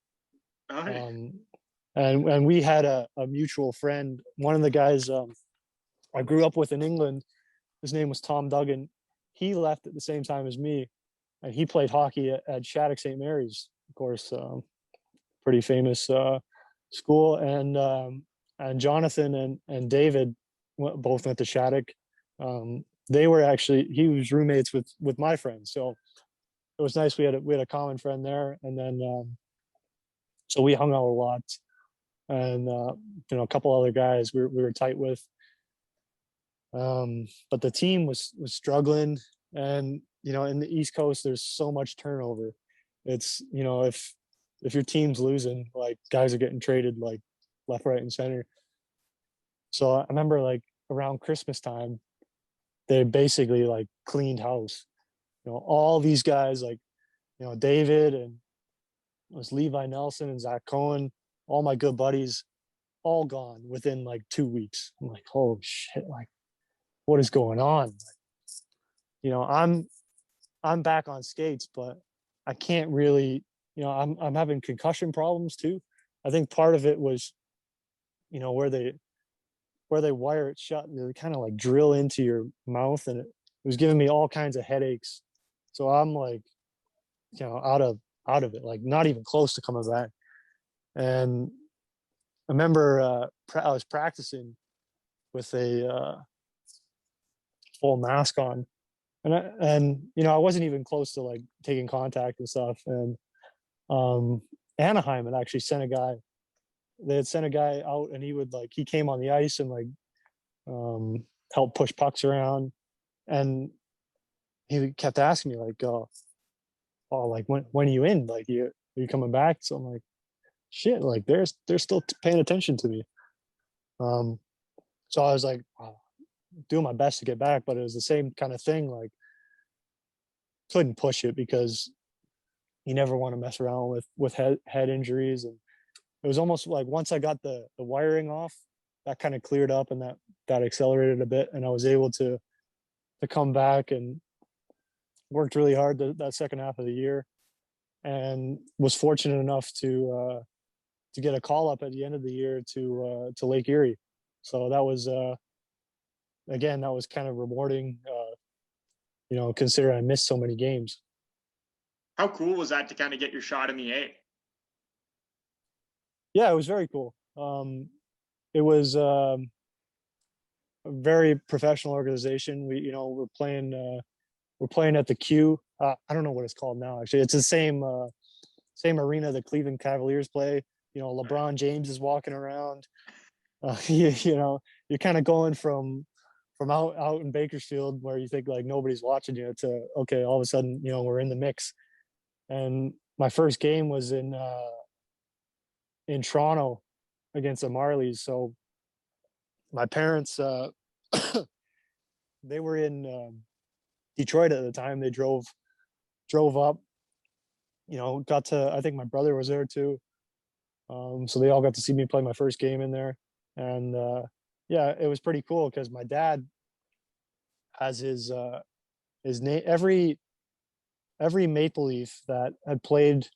And we had a mutual friend. One of the guys I grew up with in England, his name was Tom Duggan. He left at the same time as me, and he played hockey at Shattuck St. Mary's, of course, pretty famous school. And Jonathan and David both went to Shattuck. He was roommates with my friends, so it was nice. We had a common friend there, and then so we hung out a lot, and a couple other guys we were tight with. But the team was struggling, and in the East Coast, there's so much turnover. It's if your team's losing, like guys are getting traded like left, right, and center. So I remember like around Christmas time, they basically like cleaned house. All these guys like David and it was Levi Nelson and Zach Cohen, all my good buddies, all gone within like 2 weeks. I'm like, holy shit! Like, what is going on? I'm back on skates, but I can't really. I'm having concussion problems too. I think part of it was, where they wire it shut and they kind of like drill into your mouth, and it was giving me all kinds of headaches. So I'm like, out of it, like not even close to coming back. And I remember I was practicing with a full mask on, and I wasn't even close to like taking contact and stuff. And Anaheim had actually sent a guy. They had sent a guy out, and he came on the ice and like help push pucks around, and he kept asking me like, "Oh, like when are you in? Like, are you coming back?" So I'm like, "Shit!" Like they're still paying attention to me. So I was like, doing my best to get back, but it was the same kind of thing. Like, couldn't push it because you never want to mess around with head injuries, and it was almost like once I got the wiring off, that kind of cleared up, and that accelerated a bit, and I was able to come back and worked really hard that second half of the year, and was fortunate enough to get a call up at the end of the year to Lake Erie. So that was again, that was kind of rewarding, considering I missed so many games. How cool was that to kind of get your shot in the A? Yeah, it was very cool. It was a very professional organization. We're playing at the Q. I don't know what it's called now. Actually, it's the same arena the Cleveland Cavaliers play. LeBron James is walking around. You're kind of going from out in Bakersfield where you think like nobody's watching you to okay, all of a sudden we're in the mix. And my first game was in Toronto against the Marlies. So my parents they were in Detroit at the time. They drove up. Got to. I think my brother was there too. So they all got to see me play my first game in there, and yeah, it was pretty cool because my dad has his name. Every Maple Leaf that had played,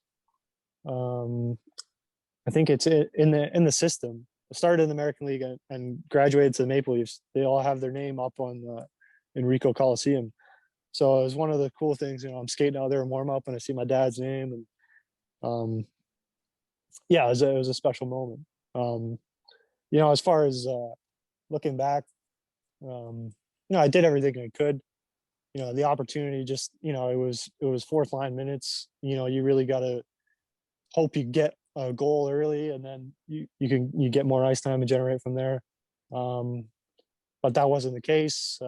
I think it's in the system. Started in the American League and graduated to the Maple Leafs. They all have their name up on the Enrico Coliseum. So it was one of the cool things. I'm skating out there and warm up, and I see my dad's name, and yeah, it was a special moment. As far as looking back, I did everything I could. The opportunity just, it was fourth line minutes. You really got to hope you get a goal early, and then you get more ice time and generate from there. But that wasn't the case.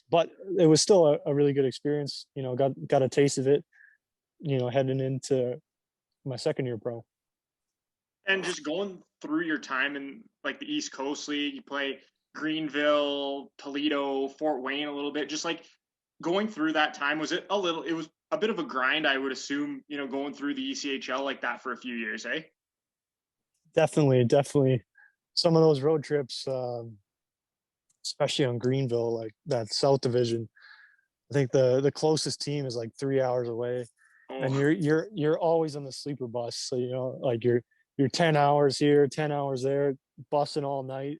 But it was still a really good experience. Got a taste of it. Heading into my second year pro. And just going through your time in like the East Coast League, you play Greenville, Toledo, Fort Wayne a little bit. Just like going through that time, it was a bit of a grind, I would assume, going through the ECHL like that for a few years, eh? Definitely. Some of those road trips, especially on Greenville, like that South Division. I think the closest team is like 3 hours away, and you're always on the sleeper bus. So like you're 10 hours here, 10 hours there, bussing all night.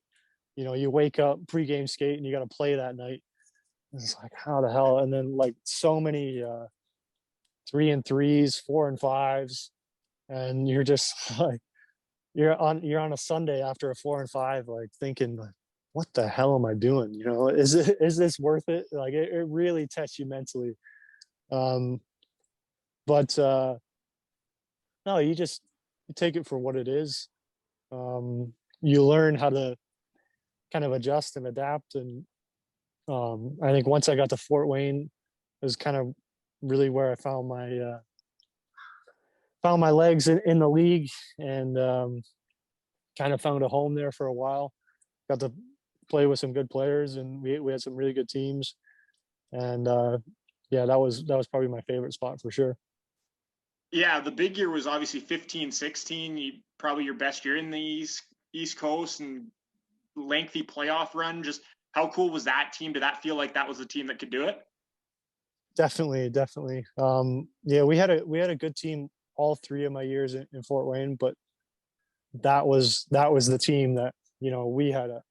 You wake up pregame skate and you got to play that night. It's like, how the hell? And then like so many 3-and-3s, 4-and-5s, and you're just like you're on a Sunday after a 4-and-5, like thinking like, what the hell am I doing? Is this worth it? Like it really tests you mentally. But no, you take it for what it is. You learn how to kind of adjust and adapt. And I think once I got to Fort Wayne, it was kind of really where I found my legs in the league, and kind of found a home there for a while. Got to play with some good players, and we had some really good teams. And yeah, that was probably my favorite spot for sure. Yeah, the big year was obviously 15-16. Probably your best year in the East Coast, and lengthy playoff run. Just how cool was that team? Did that feel like that was the team that could do it? Definitely. Yeah, we had a good team all 3 of my years in Fort Wayne, but that was the team that, we had an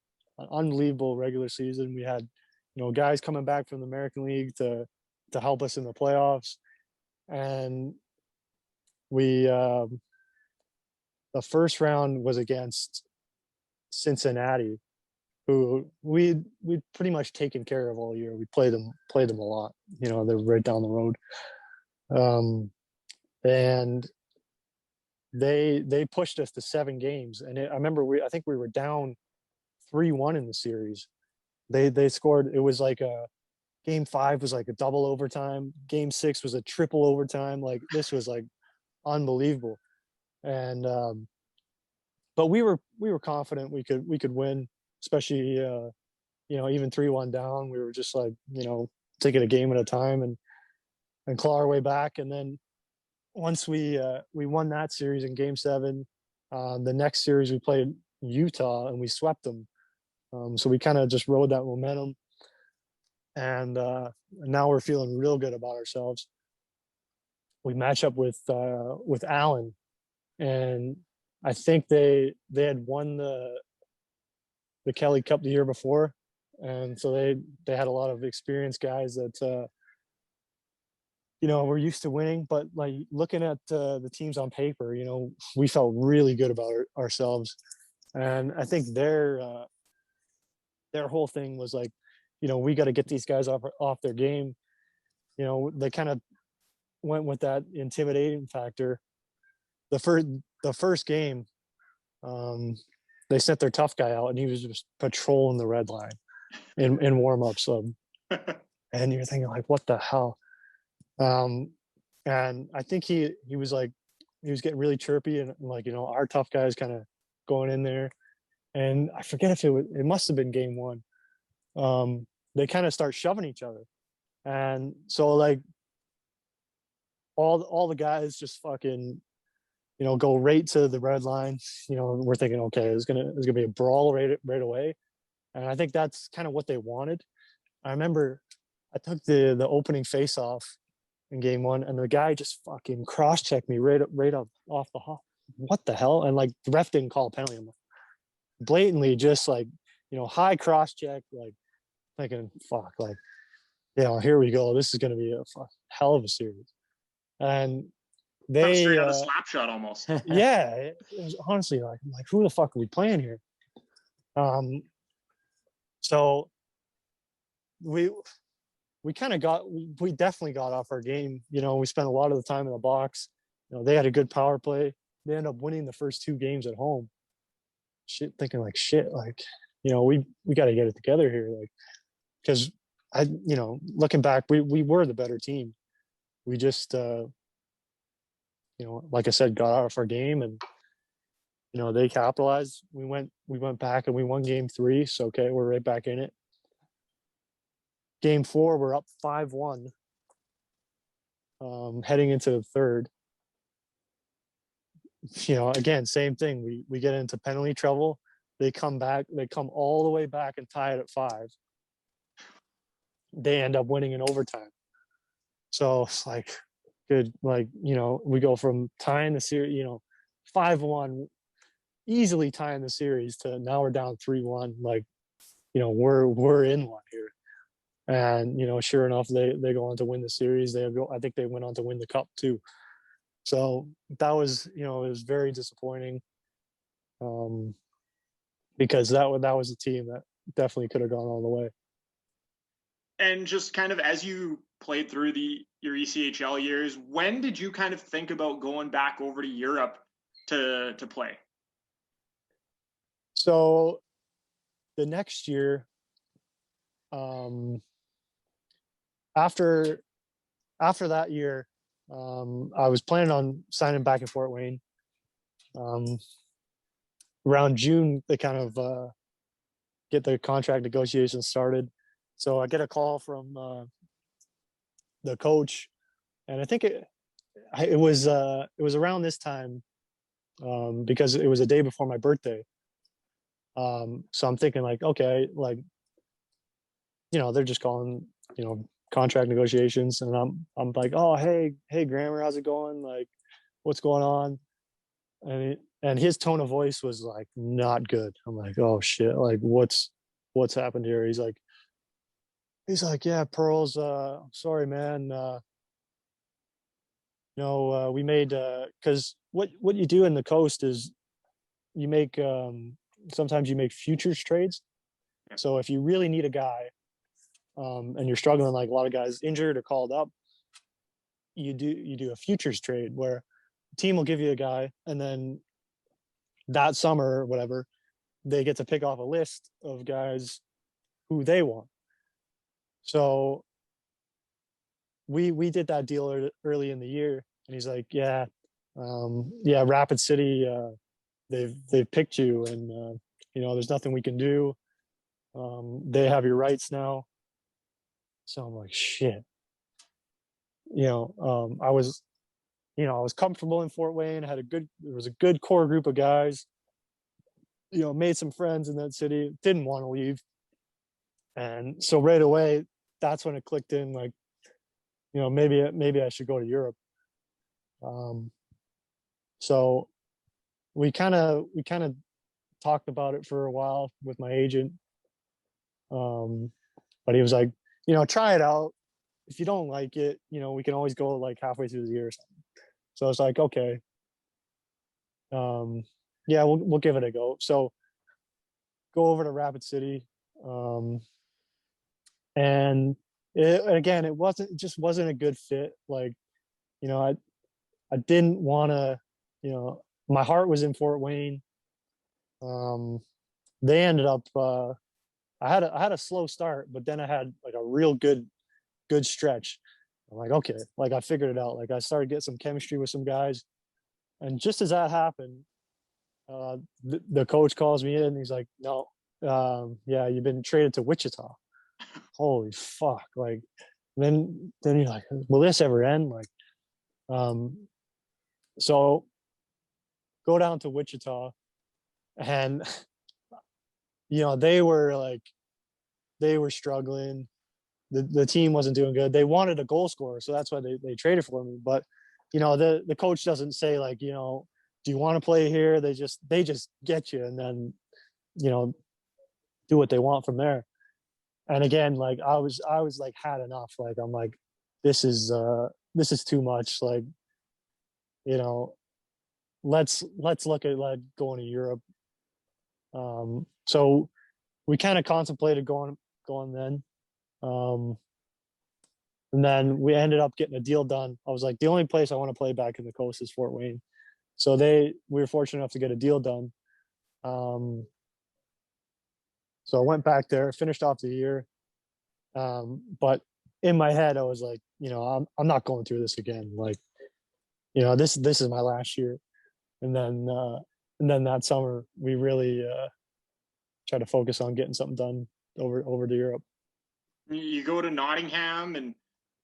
unbelievable regular season. We had, guys coming back from the American League to help us in the playoffs, and we the first round was against Cincinnati, who we'd pretty much taken care of all year. We played them a lot. They're right down the road. And they pushed us to 7 games. And I remember I think we were down 3-1 in the series. They scored. It was like game 5 was like a double overtime. Game 6 was a triple overtime. Like, this was like unbelievable. And but we were confident we could win, especially even 3-1 down. We were just like, take it a game at a time and claw our way back. And then once we won that series in game 7, the next series we played Utah and we swept them. So we kind of just rode that momentum, and now we're feeling real good about ourselves. We match up with Allen, and I think they had won the Kelly Cup the year before, and so they had a lot of experienced guys that we're used to winning. But like, looking at the teams on paper, we felt really good about ourselves, and I think their whole thing was like, we got to get these guys off their game. They kind of went with that intimidating factor. The first game, they sent their tough guy out, and he was just patrolling the red line in warm-ups. And you're thinking, like, what the hell? And I think he was getting really chirpy, and like, our tough guys kind of going in there. And I forget if it must have been game 1. They kind of start shoving each other, and so like all the guys just fucking go right to the red line. We're thinking, okay, there's gonna be a brawl right away, and I think that's kind of what they wanted. I remember I took the opening face off in game 1, and the guy just fucking cross-checked me right up off the hop. What the hell? And like, the ref didn't call a penalty. I'm like, blatantly just like, high cross-check, like thinking, fuck, like, here we go. This is going to be a hell of a series. And Come they straight out of slap shot almost. yeah, it was honestly like, I'm like, who the fuck are we playing here? So we definitely got off our game. We spent a lot of the time in the box. They had a good power play. They ended up winning the first 2 games at home. Thinking like, like, we got to get it together here. Like, because looking back, we were the better team. We just, like I said, got off our game, and, they capitalized. We went back and we won game 3. So, okay, we're right back in it. Game 4, we're up 5-1, heading into the third. Again, same thing. We get into penalty trouble. They come back. They come all the way back and tie it at 5. They end up winning in overtime. So it's like, good. Like, we go from tying the series, 5-1, easily tying the series, to now we're down 3-1. Like, we're in one here. And, sure enough, they go on to win the series. I think they went on to win the cup too. So that was, it was very disappointing, because that was a team that definitely could have gone all the way. And just kind of as you played through your ECHL years, when did you kind of think about going back over to Europe to play? So the next year, after that year, I was planning on signing back in Fort Wayne. Around June, they kind of get the contract negotiations started. So I get a call from the coach, and I think it was around this time, because it was a day before my birthday. So I'm thinking like, okay, like, they're just calling, contract negotiations, and I'm like, oh, hey Grammer, how's it going? Like, what's going on? And his tone of voice was like not good. I'm like, oh shit, like what's happened here? He's like, yeah, Pearls, sorry, man. We made, because what you do in the coast is you make, sometimes you make futures trades. So if you really need a guy, and you're struggling, like a lot of guys injured or called up, you do a futures trade where the team will give you a guy, and then that summer or whatever, they get to pick off a list of guys who they want. So we did that deal early in the year, and he's like, yeah, Rapid City, they've picked you, and there's nothing we can do. They have your rights now. So I'm like, shit. I was comfortable in Fort Wayne. There was a good core group of guys. Made some friends in that city. Didn't want to leave, and so right away, that's when it clicked in. Like, maybe I should go to Europe. So we kind of talked about it for a while with my agent. But he was like, try it out. If you don't like it, we can always go like halfway through the year or something. So I was like, okay. Yeah, we'll give it a go. So go over to Rapid City. And it just wasn't a good fit. Like, I didn't want to, my heart was in Fort Wayne. They ended up, I had a slow start, but then I had like a real good stretch. I'm like, okay, like I figured it out. Like I started getting some chemistry with some guys, and just as that happened, the coach calls me in, and he's like, no, yeah, you've been traded to Wichita. Holy fuck! Like, then you're like, will this ever end? Like, so go down to Wichita, and they were struggling. The team wasn't doing good. They wanted a goal scorer, so that's why they traded for me. But the coach doesn't say like, do you want to play here? They just get you, and then do what they want from there. And again, like I was like had enough. Like I'm like, this is too much. Like, let's look at like going to Europe. So we kind of contemplated going then. And then we ended up getting a deal done. I was like, the only place I want to play back in the coast is Fort Wayne. So we were fortunate enough to get a deal done. So I went back there, finished off the year. But in my head, I was like, I'm not going through this again. Like, this is my last year. And then that summer we really tried to focus on getting something done over to Europe. You go to Nottingham, and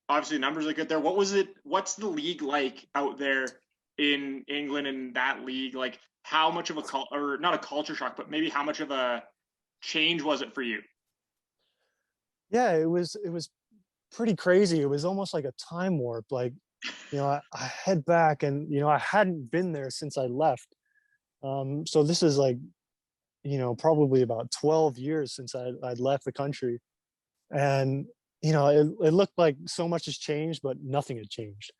obviously numbers are good there. What's the league like out there in England, in that league? Like, how much of or not a culture shock, but maybe how much of a change was it for you? Yeah, it was pretty crazy. It was almost like a time warp. Like, I head back, and I hadn't been there since I left. So this is like, probably about 12 years since I'd left the country. And it looked like so much has changed, but nothing had changed.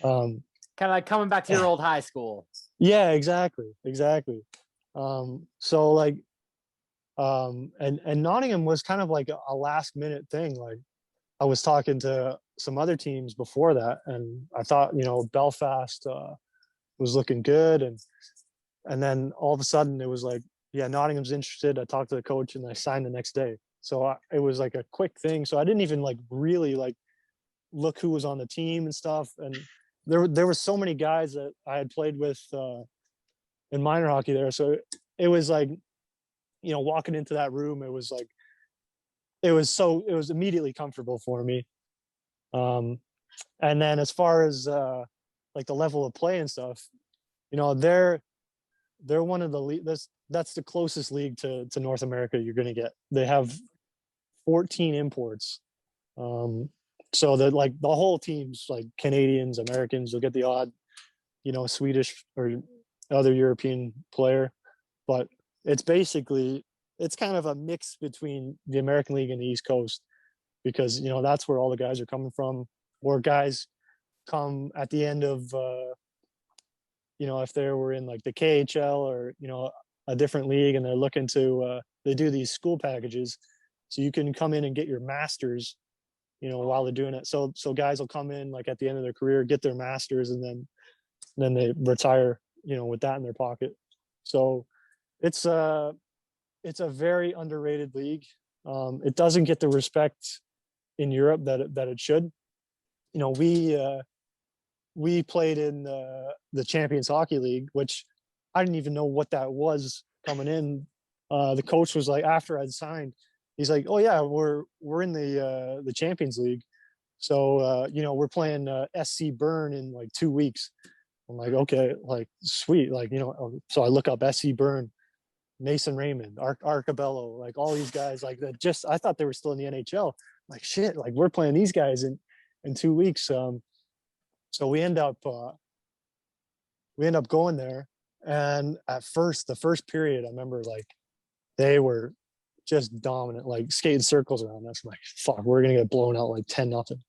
Kind of like coming back to your old high school. Yeah, exactly. So like, and Nottingham was kind of like a last minute thing. Like, I was talking to some other teams before that, and I thought Belfast was looking good, and then all of a sudden it was like yeah, Nottingham's interested. I talked to the coach and I signed the next day. So it was like a quick thing. So I didn't even like really like look who was on the team and stuff. And there were so many guys that I had played with in minor hockey there. So it was like, walking into that room, it was like it was immediately comfortable for me. And then as far as like the level of play and stuff, they're one of the that's the closest league to North America you're going to get. They have 14 imports. So that like the whole team's like Canadians, Americans. You'll get the odd, Swedish or other European player, but it's kind of a mix between the American League and the East Coast, because that's where all the guys are coming from, or guys come at the end of if they were in like the KHL or a different league, and they're looking to they do these school packages, so you can come in and get your masters while they're doing it. So guys will come in like at the end of their career, get their masters, and then they retire with that in their pocket. So it's a very underrated league. It doesn't get the respect in Europe that it should. We played in the Champions Hockey League, which I didn't even know what that was coming in. The coach was like, after I'd signed, he's like, "Oh yeah, we're in the Champions League, so we're playing SC Bern in like 2 weeks." I'm like, "Okay, like sweet, like So I look up SC Bern, Mason Raymond, Arcabello, like all these guys, like that. I thought they were still in the NHL. Like shit, like we're playing these guys in 2 weeks. So we end up going there, and at first, the first period, I remember like they were just dominant, like skating circles around us. I'm like, fuck, we're gonna get blown out like 10-0.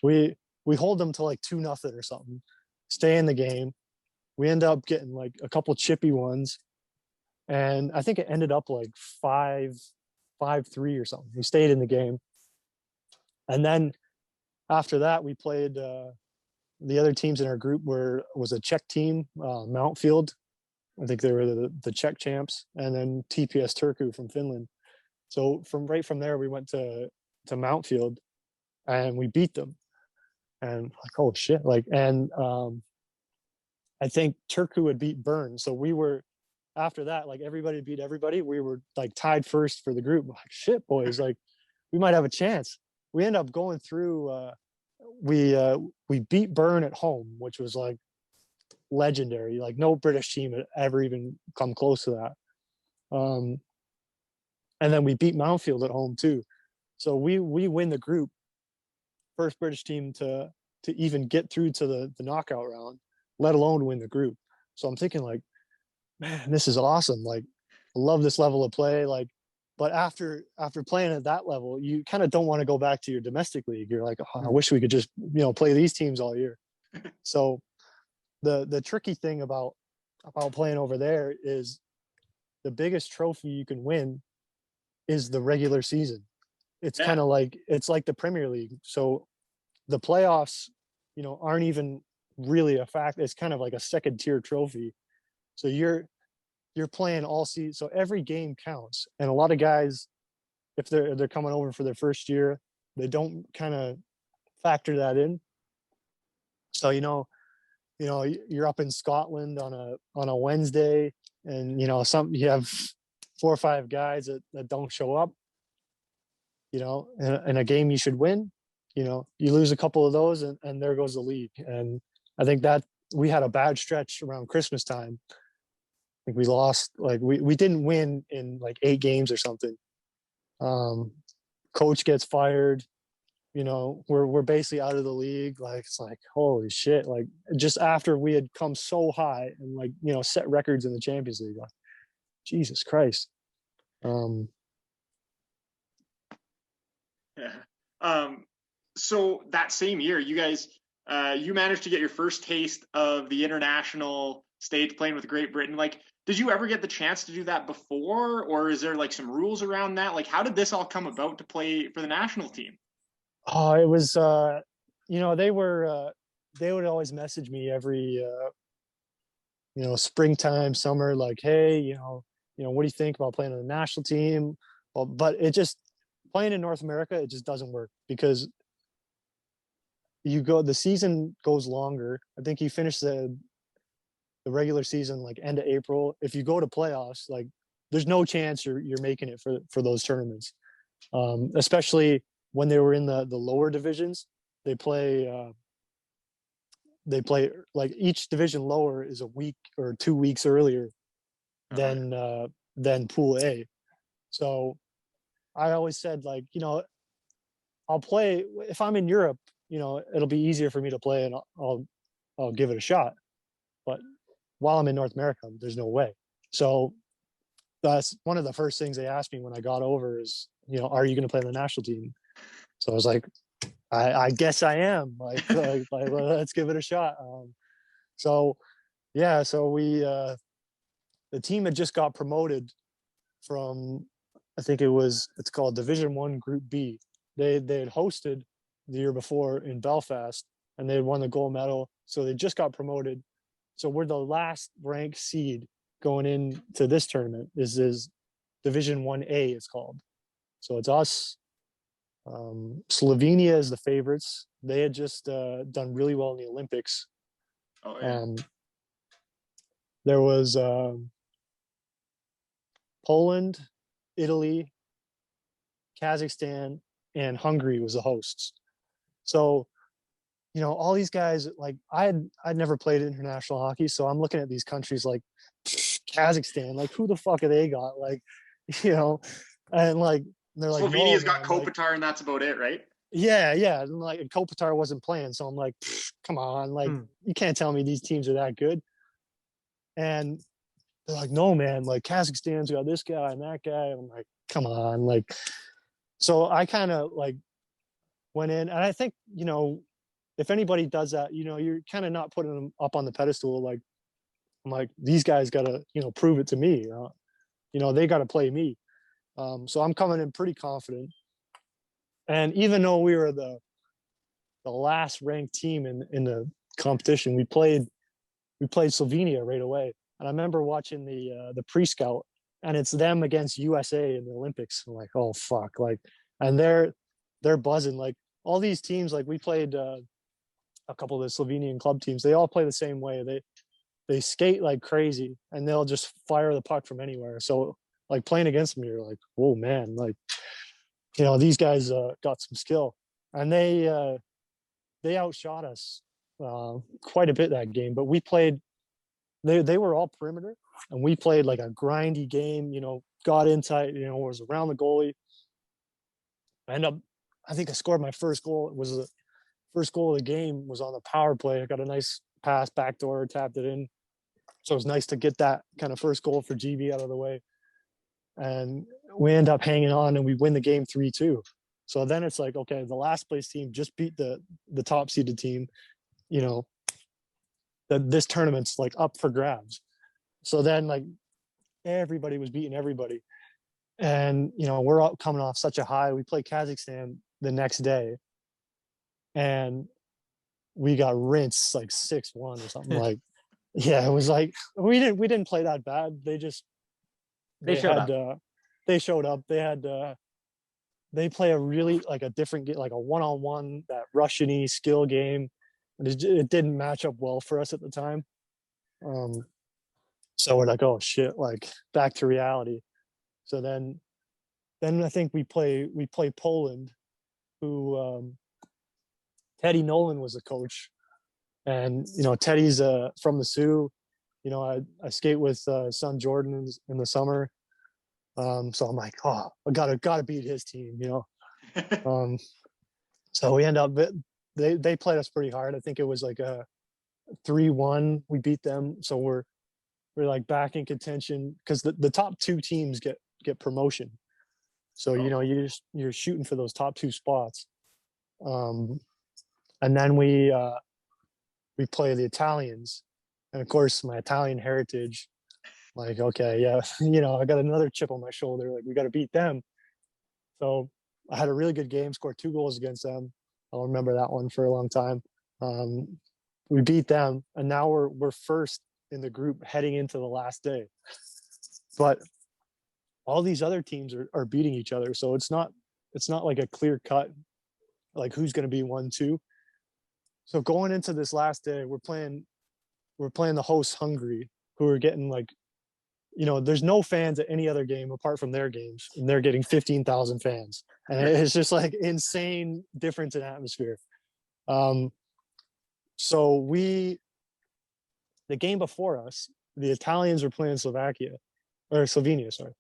We hold them to like 2-0 or something, stay in the game. We end up getting like a couple chippy ones, and I think it ended up like 5-3 or something. We stayed in the game, and then after that, we played. The other teams in our group was a Czech team, Mountfield. I think they were the Czech champs, and then TPS Turku from Finland. So from there, we went to Mountfield, and we beat them. And like, oh shit! Like, and I think Turku had beat Bern, so we were after that, like everybody beat everybody. We were like tied first for the group. Like, shit, boys, like we might have a chance. We end up going through. We beat Bern at home, which was like legendary. Like no British team had ever even come close to that. And then we beat Mountfield at home too. So we win the group, first British team to even get through to the knockout round, let alone win the group. So I'm thinking like, man, this is awesome. Like, I love this level of play. Like, but after playing at that level, you kind of don't want to go back to your domestic league. You're like, oh, I wish we could just play these teams all year. So the tricky thing about playing over there is the biggest trophy you can win is the regular season. It's kind of like the Premier League. So the playoffs, aren't even really a fact. It's kind of like a second tier trophy. So you're playing all season, so every game counts. And a lot of guys, if they're coming over for their first year, they don't kind of factor that in. So you're up in Scotland on a Wednesday, and you have 4 or 5 guys that don't show up. In a game you should win. You lose a couple of those, and there goes the league. And I think that we had a bad stretch around Christmas time. I think we lost, like we didn't win in like 8 games or something. Coach gets fired. We're basically out of the league. Like, it's like, holy shit. Like, just after we had come so high and like, set records in the Champions League. Like, Jesus Christ. Yeah. So that same year, you guys, you managed to get your first taste of the international stage playing with Great Britain. Like, did you ever get the chance to do that before, or is there like some rules around that? Like, how did this all come about to play for the national team? Oh, it was, they would always message me every, springtime, summer, like, hey, what do you think about playing on the national team? Well, but it just playing in North America, it just doesn't work because the season goes longer. I think you finish the regular season like end of April. If you go to playoffs, like there's no chance you're making it for those tournaments. Especially when they were in the lower divisions, they play like each division lower is a week or 2 weeks earlier than Pool A. So I always said, like, I'll play if I'm in Europe. It'll be easier for me to play, and I'll give it a shot. But while I'm in North America, there's no way. So that's one of the first things they asked me when I got over is, are you going to play on the national team? So I was like, I guess I am. Like, let's give it a shot. So we the team had just got promoted from, I think it's called Division I Group B. They had hosted the year before in Belfast, and they had won the gold medal. So they just got promoted. So we're the last ranked seed going into this tournament. This is Division 1A, it's called. So it's us. Slovenia is the favorites. They had just done really well in the Olympics. Oh, yeah. There was Poland, Italy, Kazakhstan, and Hungary was the hosts. So, all these guys, like I'd never played international hockey, so I'm looking at these countries like Kazakhstan, like who the fuck have they got? Like, and like they're like Slovenia's got man, Kopitar, and that's about it, right? Yeah, and like Kopitar wasn't playing, so I'm like, come on, like you can't tell me these teams are that good. And they're like, no, man, like Kazakhstan's got this guy and that guy. And I'm like, come on, like. So I kind of like went in, and I think if anybody does that, you're kind of not putting them up on the pedestal. Like I'm like, these guys gotta prove it to me. They gotta play me. So I'm coming in pretty confident. And even though we were the last ranked team in the competition, we played Slovenia right away. And I remember watching the pre-scout, and it's them against USA in the Olympics. I'm like, oh fuck, like, and they're buzzing. Like all these teams, like we played a couple of the Slovenian club teams. They all play the same way. They skate like crazy, and they'll just fire the puck from anywhere. So like playing against them, you're like, whoa, man, like these guys got some skill, and they outshot us quite a bit that game. But we played. They were all perimeter, and we played like a grindy game. Got in tight. Was around the goalie. I think I scored my first goal. It was the first goal of the game was on the power play. I got a nice pass backdoor, tapped it in. So it was nice to get that kind of first goal for GB out of the way. And we end up hanging on, and we win the game 3-2. So then it's like, okay, the last place team just beat the top seeded team. This tournament's like up for grabs. So then like everybody was beating everybody. And, we're all coming off such a high. We play Kazakhstan the next day, and we got rinsed like 6-1 or something. Like, yeah, it was like, we didn't play that bad. They showed up. They play a really like a different game, like a one-on-one, that Russian-y skill game. And it didn't match up well for us at the time. So we're like, oh shit, like back to reality. So then I think we play Poland, who Teddy Nolan was the coach. And, Teddy's from the Sioux. I skate with son Jordan in the summer. So I'm like, oh, I gotta beat his team, So we end up, they played us pretty hard. I think it was like a 3-1. We beat them. So we're like back in contention, because the top two teams get promotion. So, you're shooting for those top two spots. And then we play the Italians. And of course, my Italian heritage, like, okay, yeah, I got another chip on my shoulder. Like, we got to beat them. So I had a really good game, scored 2 goals against them. I'll remember that one for a long time. We beat them, and now we're first in the group heading into the last day. But all these other teams are beating each other. So it's not like a clear cut, like who's going to be 1-2. So going into this last day, we're playing the hosts Hungary, who are getting like, there's no fans at any other game apart from their games, and they're getting 15,000 fans, and it's just like insane difference in atmosphere. So the game before us, the Italians were playing Slovenia, sorry,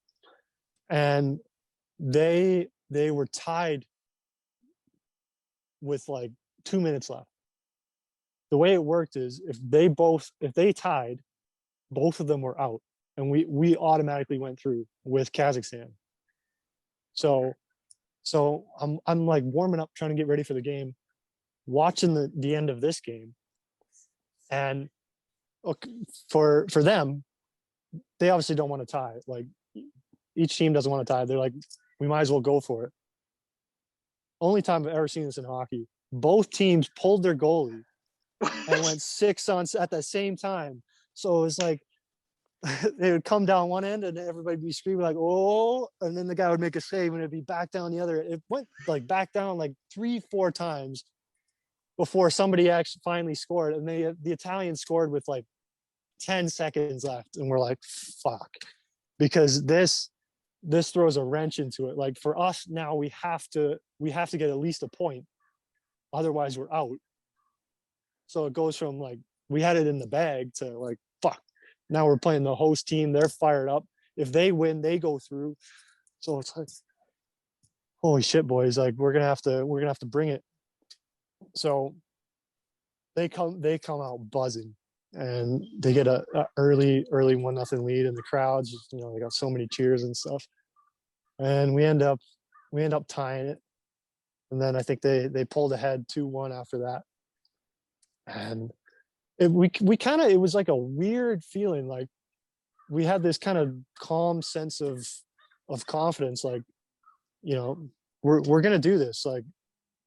and they were tied with like 2 minutes left. The way it worked is if they tied, both of them were out, and we automatically went through with Kazakhstan. So I'm like warming up, trying to get ready for the game, watching the end of this game, and for them, they obviously don't want to tie. Like each team doesn't want to tie. They're like, we might as well go for it. Only time I've ever seen this in hockey. Both teams pulled their goalie and went 6 on at the same time. So it was like they would come down one end and everybody would be screaming like, oh, and then the guy would make a save and it'd be back down the other. It went like back down like 3-4 times before somebody actually finally scored. And the Italians scored with like 10 seconds left. And we're like, fuck. Because this throws a wrench into it. Like for us now, we have to get at least a point. Otherwise we're out. So it goes from like, we had it in the bag to like, fuck. Now we're playing the host team. They're fired up. If they win, they go through. So it's like, holy shit, boys. Like we're gonna have to bring it. So they come out buzzing, and they get a early 1-0 lead, and the crowds, they got so many cheers and stuff. And we end up tying it. And then I think they pulled ahead 2-1 after that. And it was like a weird feeling. Like we had this kind of calm sense of confidence. Like, we're going to do this. Like,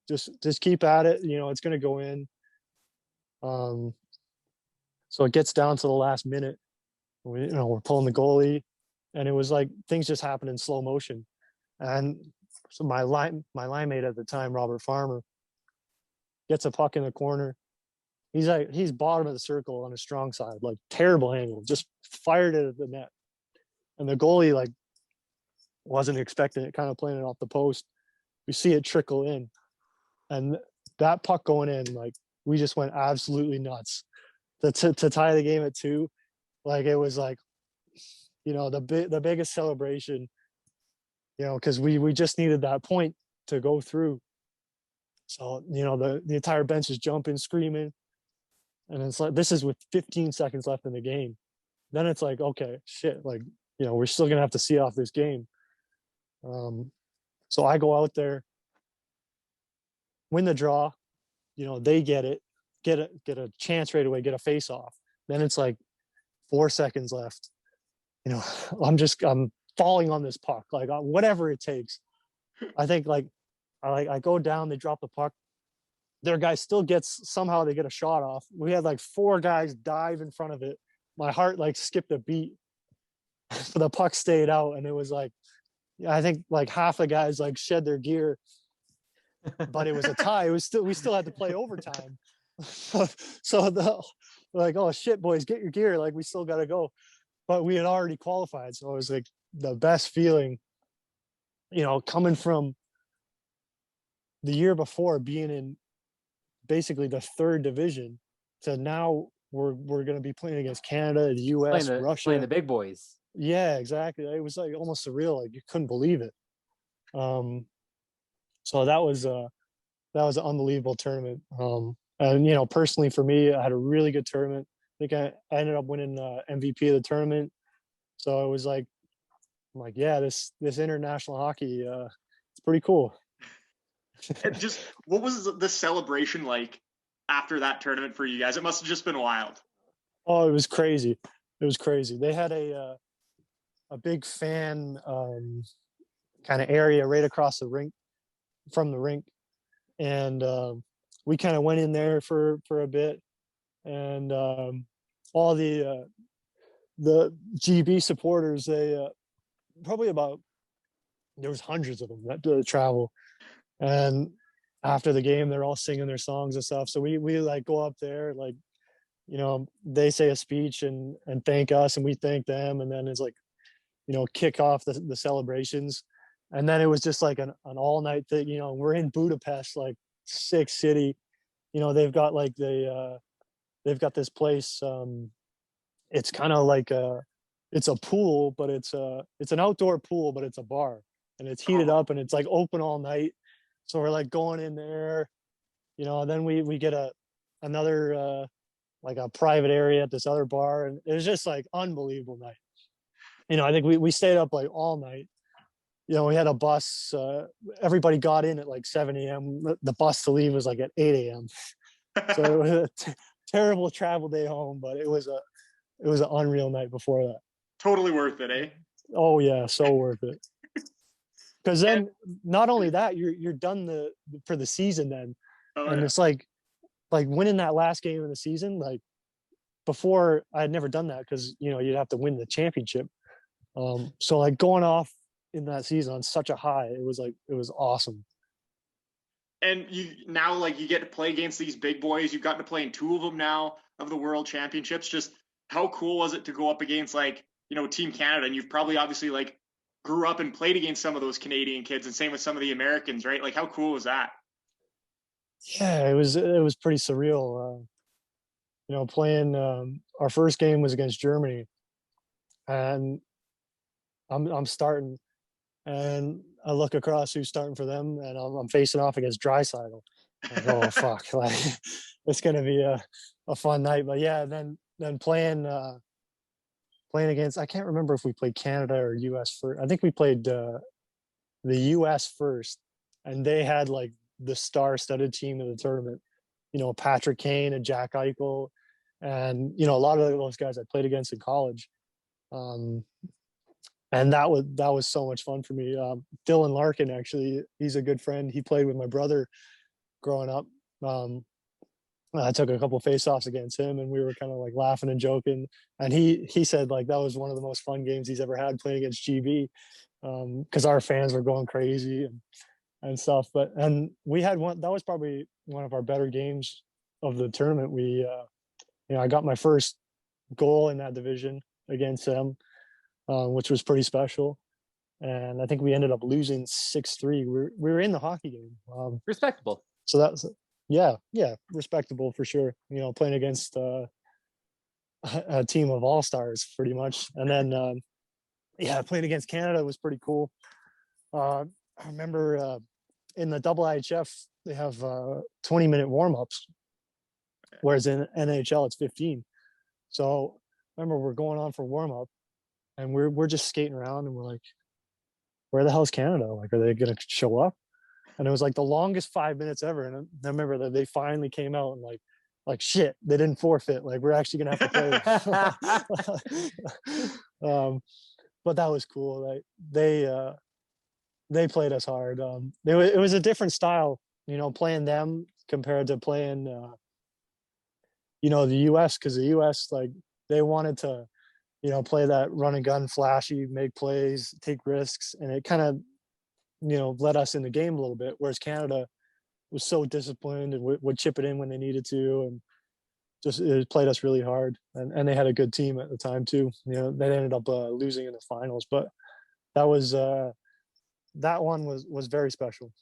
just keep at it. It's going to go in. So it gets down to the last minute. We're pulling the goalie, and it was like things just happened in slow motion. And so my line mate at the time, Robert Farmer, gets a puck in the corner. He's bottom of the circle on his strong side, like terrible angle, just fired it at the net. And the goalie like wasn't expecting it, kind of playing it off the post. We see it trickle in, and that puck going in, like we just went absolutely nuts. To tie the game at 2, like it was like, the biggest celebration, because we just needed that point to go through. So the entire bench is jumping, screaming. And it's like, this is with 15 seconds left in the game. Then it's like, okay, shit, like, we're still going to have to see off this game. So I go out there, win the draw, they get a chance right away, get a face off. Then it's like 4 seconds left. I'm falling on this puck, like whatever it takes. I think I go down, they drop the puck. Their guy still somehow they get a shot off. We had like 4 guys dive in front of it. My heart like skipped a beat. So the puck stayed out, and it was like, I think like half the guys like shed their gear, but it was a tie. We still had to play overtime. So like, oh shit, boys, get your gear. Like we still got to go, but we had already qualified. So it was like the best feeling, coming from the year before being in basically the 3rd division to now we're going to be playing against Canada, the US, Russia, playing the big boys. Yeah, exactly. It was like almost surreal. Like you couldn't believe it. So that was an unbelievable tournament. And personally for me, I had a really good tournament. I think I ended up winning MVP of the tournament. So it was like, I'm like, yeah, this international hockey, it's pretty cool. And just what was the celebration like after that tournament for you guys? It must have just been wild. Oh, it was crazy. It was crazy. They had a big fan kind of area right across the rink from the rink, and we kind of went in there for a bit, and all the GB supporters, probably about, there was hundreds of them that travel. And after the game, they're all singing their songs and stuff. So we like go up there, like, they say a speech and thank us, and we thank them. And then it's like, kick off the celebrations. And then it was just like an all night thing. We're in Budapest, like sick city. They've got like they've got this place. It's kind of like it's a pool, but it's an outdoor pool, but it's a bar, and it's heated up and it's like open all night. So we're like going in there, and then we get another like a private area at this other bar, and it was just like unbelievable night. I think we stayed up like all night. We had a bus. Everybody got in at like 7 a.m. The bus to leave was like at 8 a.m. So it was a terrible travel day home, but it was an unreal night before that. Totally worth it, eh? Oh yeah, so worth it. Because then, not only that, you're done for the season then, and it's like winning that last game of the season. Like before, I had never done that because you'd have to win the championship. So like going off in that season on such a high, it was awesome. And you get to play against these big boys. You've gotten to play in 2 of them now of the World Championships. Just how cool was it to go up against Team Canada? And you've probably obviously like grew up and played against some of those Canadian kids, and same with some of the Americans, right? Like how cool was that? Yeah, it was pretty surreal. Playing our first game was against Germany, and I'm starting, and I look across who's starting for them, and I'm facing off against Draisaitl. Like, oh fuck, like it's gonna be a fun night. But yeah, then playing against, I can't remember if we played Canada or US first. I think we played the US first, and they had like the star-studded team of the tournament. Patrick Kane and Jack Eichel, and a lot of those guys I played against in college. And that was so much fun for me. Dylan Larkin, actually, he's a good friend. He played with my brother growing up. I took a couple face-offs against him, and we were kind of like laughing and joking. And he said like that was one of the most fun games he's ever had playing against GB, because our fans were going crazy and stuff. And we had one that was probably one of our better games of the tournament. I got my first goal in that division against them, which was pretty special. And I think we ended up losing 6-3. We were in the hockey game. Respectable. So that was, yeah, respectable for sure. Playing against a team of all-stars pretty much. And then, playing against Canada was pretty cool. I remember in the IHF, they have 20-minute warm-ups, whereas in NHL, it's 15. So I remember we're going on for warm-up, and we're just skating around, and we're like, where the hell's Canada? Like, are they going to show up? And it was like the longest 5 minutes ever. And I remember that they finally came out and like shit, they didn't forfeit. Like, we're actually going to have to play. But that was cool. Like, they played us hard. It was a different style, playing them compared to playing, the US, because the US, like, they wanted to, play that run and gun, flashy, make plays, take risks. And it kind of, let us in the game a little bit. Whereas Canada was so disciplined and would chip it in when they needed to. And just it played us really hard. And they had a good team at the time too. They ended up losing in the finals. But that was, that one was very special.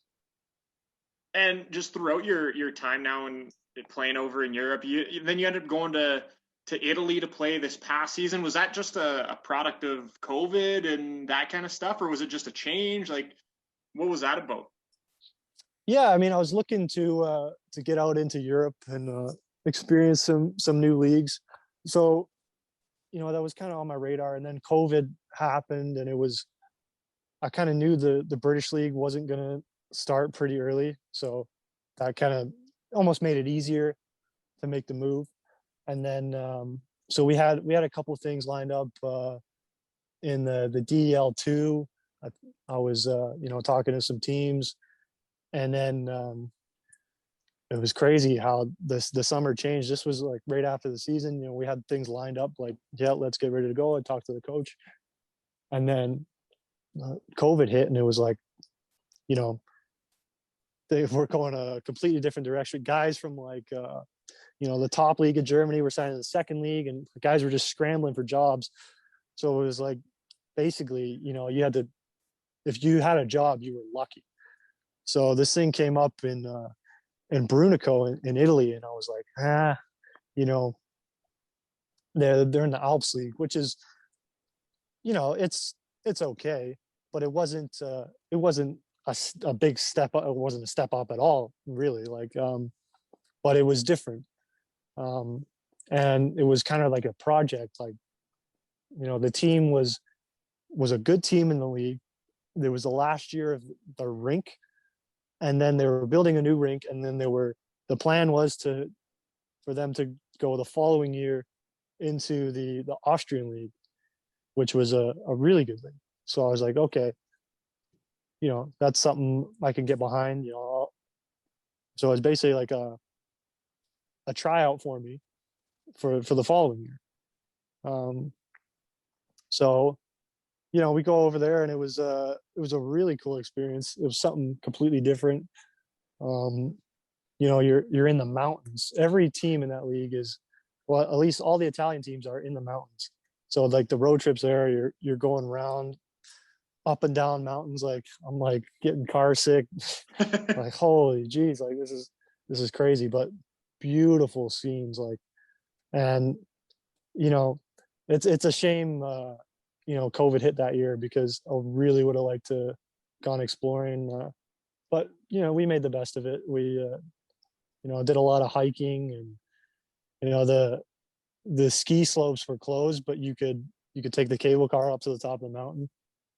And just throughout your time now and playing over in Europe, you ended up going to Italy to play this past season. Was that just a product of COVID and that kind of stuff, or was it just a change? Like, what was that about? Yeah, I mean, I was looking to get out into Europe and experience some new leagues. So, that was kind of on my radar. And then COVID happened, and I kind of knew the British League wasn't going to start pretty early. So that kind of almost made it easier to make the move. And then, so we had a couple of things lined up in the DEL2. I was, talking to some teams, and then it was crazy how the summer changed. This was like right after the season. We had things lined up like, yeah, let's get ready to go. I talked to the coach, and then COVID hit, and it was like, you know, they were going a completely different direction. Guys from like, you know, the top league of Germany were signing the second league, and guys were just scrambling for jobs. So it was like, basically, you know, you had to, if you had a job, you were lucky. So this thing came up in Brunico in Italy, and I was like, you know, they're in the Alps League, which is, you know, it's okay, but it wasn't a big step up. It wasn't a step up at all, really. Like, but it was different, and it was kind of like a project. Like, you know, the team was a good team in the league. There was the last year of the rink, and then they were building a new rink, and then the plan was for them to go the following year into the Austrian league, which was a really good league. So I was like, okay, you know, that's something I can get behind, you know. So it was basically like a tryout for me for the following year. So, you know, we go over there, and it was a really cool experience. It was something completely different. You know, you're in the mountains. Every team in that league is, well, at least all the Italian teams are in the mountains. So like the road trips there, you're going around up and down mountains. Like, I'm like getting car sick. Like, holy geez, like this is crazy, but beautiful scenes. Like, and you know, it's a shame, you know, COVID hit that year, because I really would have liked to gone exploring. But you know, we made the best of it. We, you know, did a lot of hiking, and you know, the ski slopes were closed, but you could take the cable car up to the top of the mountain.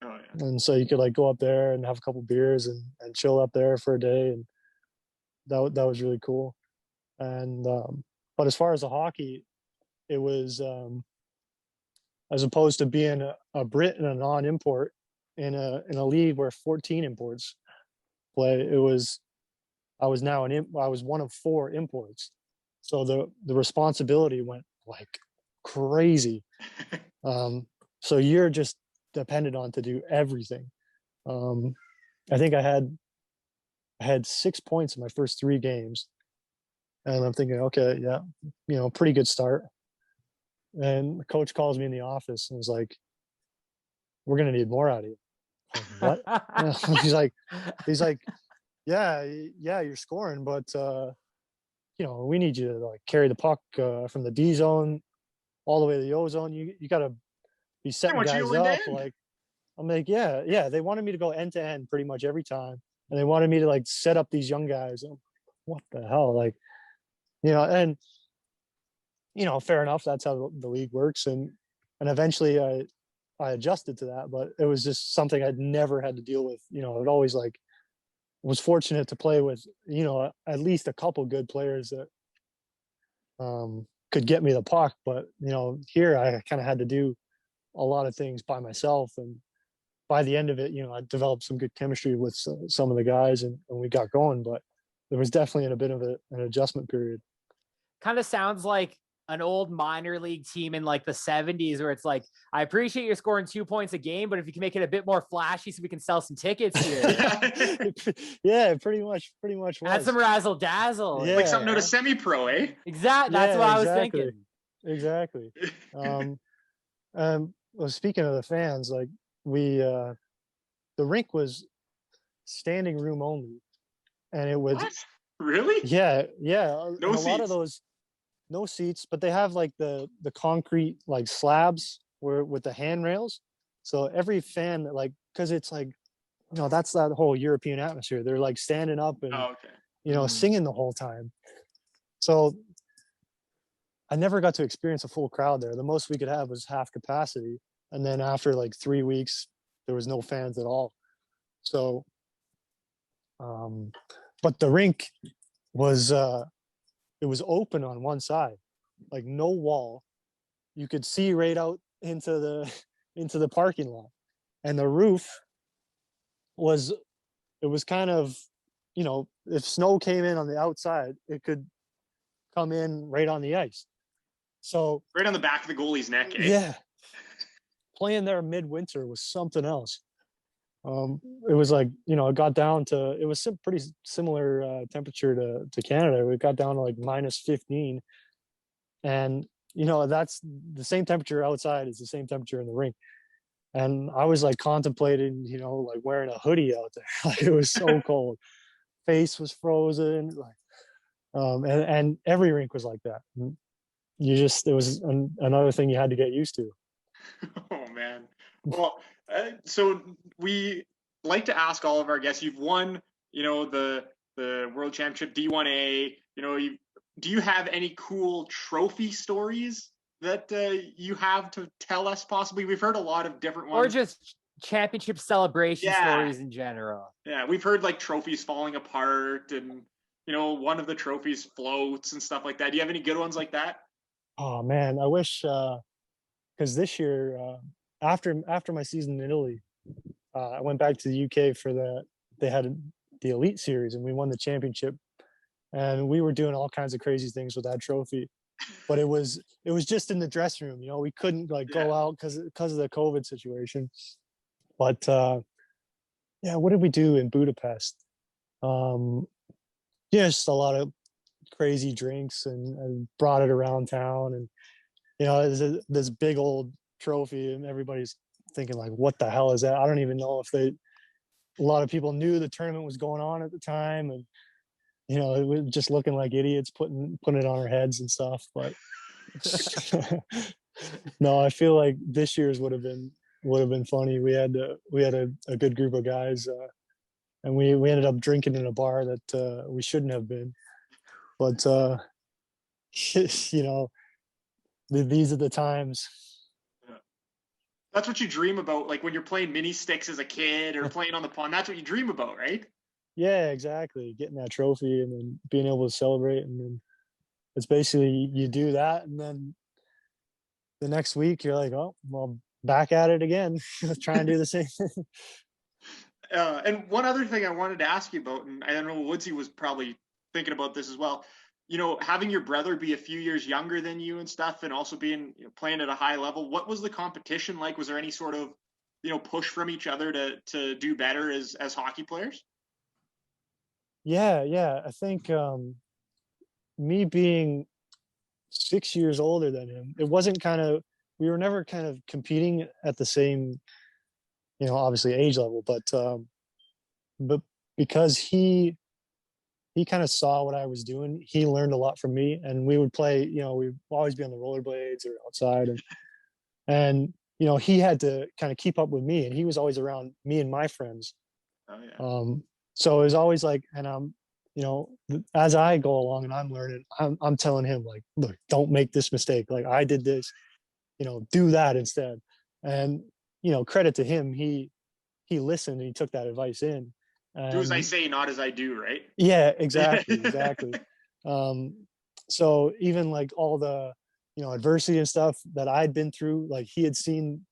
Oh, yeah. And so you could like go up there and have a couple beers and chill up there for a day, and that was really cool. And but as far as the hockey, it was, as opposed to being a Brit and a non-import in a league where 14 imports play, it was, I was one of 4 imports, so the responsibility went like crazy. So you're just depended on to do everything. I think I had 6 points in my first 3 games, and I'm thinking, okay, yeah, you know, pretty good start. And the coach calls me in the office and was like, "We're gonna need more out of you." Like, what? he's like, yeah, you're scoring, but you know, we need you to like carry the puck from the D zone all the way to the O zone. You got to be setting guys up. Like, I'm like, yeah. They wanted me to go end to end pretty much every time, and they wanted me to like set up these young guys. What the hell, like, you know? And you know, fair enough. That's how the league works, and eventually I adjusted to that. But it was just something I'd never had to deal with. You know, it always like was fortunate to play with, you know, at least a couple good players that could get me the puck. But you know, here I kind of had to do a lot of things by myself, and by the end of it, you know, I developed some good chemistry with some of the guys, and we got going. But there was definitely a bit of an adjustment period. Kind of sounds like an old minor league team in like the 70s, where it's like, I appreciate you're scoring 2 points a game, but if you can make it a bit more flashy so we can sell some tickets here. Yeah, pretty much was. Add some razzle dazzle. Like something out of semi-pro, eh? Exactly. That's what I was thinking. Exactly. Well, speaking of the fans, like the rink was standing room only, and it was, what? Really? Yeah. No a seats. lot of those, no seats, but they have like the concrete like slabs where with the handrails. So every fan, like, because it's like, you know, that's that whole European atmosphere. They're like standing up and you know, singing the whole time. So I never got to experience a full crowd there. The most we could have was half capacity, and then after like 3 weeks, there was no fans at all. So, but the rink was it was open on one side, like no wall. You could see right out into the parking lot, and the roof was, it was kind of, you know, if snow came in on the outside, it could come in right on the ice. So right on the back of the goalie's neck, eh? Yeah. Playing there midwinter was something else. It was like, it got down to, it was pretty similar temperature to Canada. It got down to like -15. And, that's the same temperature outside is the same temperature in the rink. And I was like contemplating, like wearing a hoodie out there. Like it was so cold. Face was frozen. Like, and every rink was like that. It was another thing you had to get used to. Oh man. Well, so we like to ask all of our guests. You've won, the World Championship D1A. Do you have any cool trophy stories that you have to tell us? Possibly, we've heard a lot of different Or ones. just championship celebration Yeah. stories in general. Yeah, we've heard like trophies falling apart, and one of the trophies floats and stuff like that. Do you have any good ones like that? Oh man, I wish, because this year, after my season in Italy, I went back to the UK for they had the Elite Series and we won the championship, and we were doing all kinds of crazy things with that trophy. But it was just in the dressing room. We couldn't like go Yeah. out because of the COVID situation. But yeah, what did we do in Budapest? Just a lot of crazy drinks and brought it around town, and there's this big old trophy, and everybody's thinking like, what the hell is that? I don't even know if a lot of people knew the tournament was going on at the time, and it was just looking like idiots putting it on our heads and stuff. But no, I feel like this year's would have been funny. We had a good group of guys, and we ended up drinking in a bar that we shouldn't have been. But these are the times. That's what you dream about, like when you're playing mini sticks as a kid or playing on the pond. That's what you dream about, right? Yeah, exactly. Getting that trophy and then being able to celebrate, and then it's basically you do that, and then the next week you're like, oh, well, back at it again. Try and do the same thing. And one other thing I wanted to ask you about, and I don't know, Woodsy was probably thinking about this as well. Having your brother be a few years younger than you and stuff, and also being playing at a high level. What was the competition like? Was there any sort of push from each other to do better as hockey players? Yeah. I think me being 6 years older than him, it wasn't we were never kind of competing at the same, obviously age level, but because he kind of saw what I was doing, he learned a lot from me, and we would play, we'd always be on the rollerblades or outside, and he had to kind of keep up with me, and he was always around me and my friends. Oh yeah. So it was always like, and as I go along and I'm learning, I'm telling him like, look, don't make this mistake. Like I did this, do that instead. And credit to him, he listened and he took that advice in. Do as I say, not as I do, right? Yeah, exactly. So even like all the adversity and stuff that I'd been through, like he had seen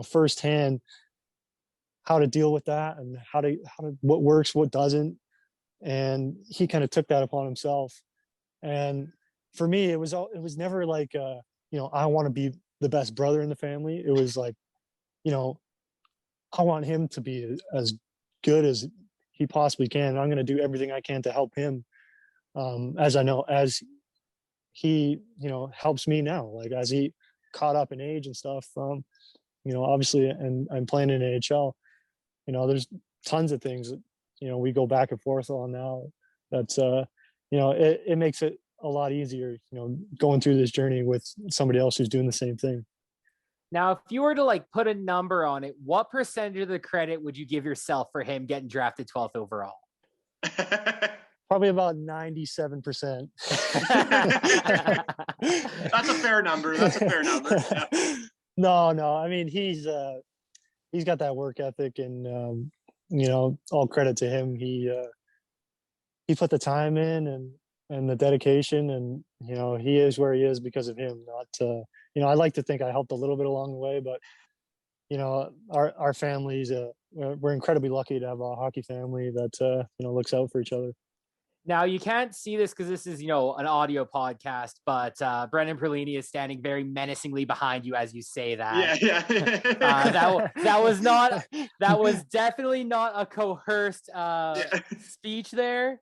firsthand how to deal with that, and how to what works, what doesn't, and he kind of took that upon himself. And for me, it was never like I want to be the best brother in the family. It was like, I want him to be as good as he possibly can, and I'm going to do everything I can to help him, as he helps me now, like as he caught up in age and stuff. Obviously, and I'm playing in AHL, there's tons of things that we go back and forth on now. That's it makes it a lot easier, going through this journey with somebody else who's doing the same thing. Now, if you were to like put a number on it, what percentage of the credit would you give yourself for him getting drafted 12th overall? Probably about 97%. That's a fair number. Yeah. No. I mean, he's got that work ethic, and all credit to him. He put the time in and the dedication, and he is where he is because of him. Not I like to think I helped a little bit along the way, but our families, we're incredibly lucky to have a hockey family that looks out for each other. Now you can't see this because this is, an audio podcast, but Brett Perlini is standing very menacingly behind you as you say that. Yeah. That was definitely not a coerced speech there.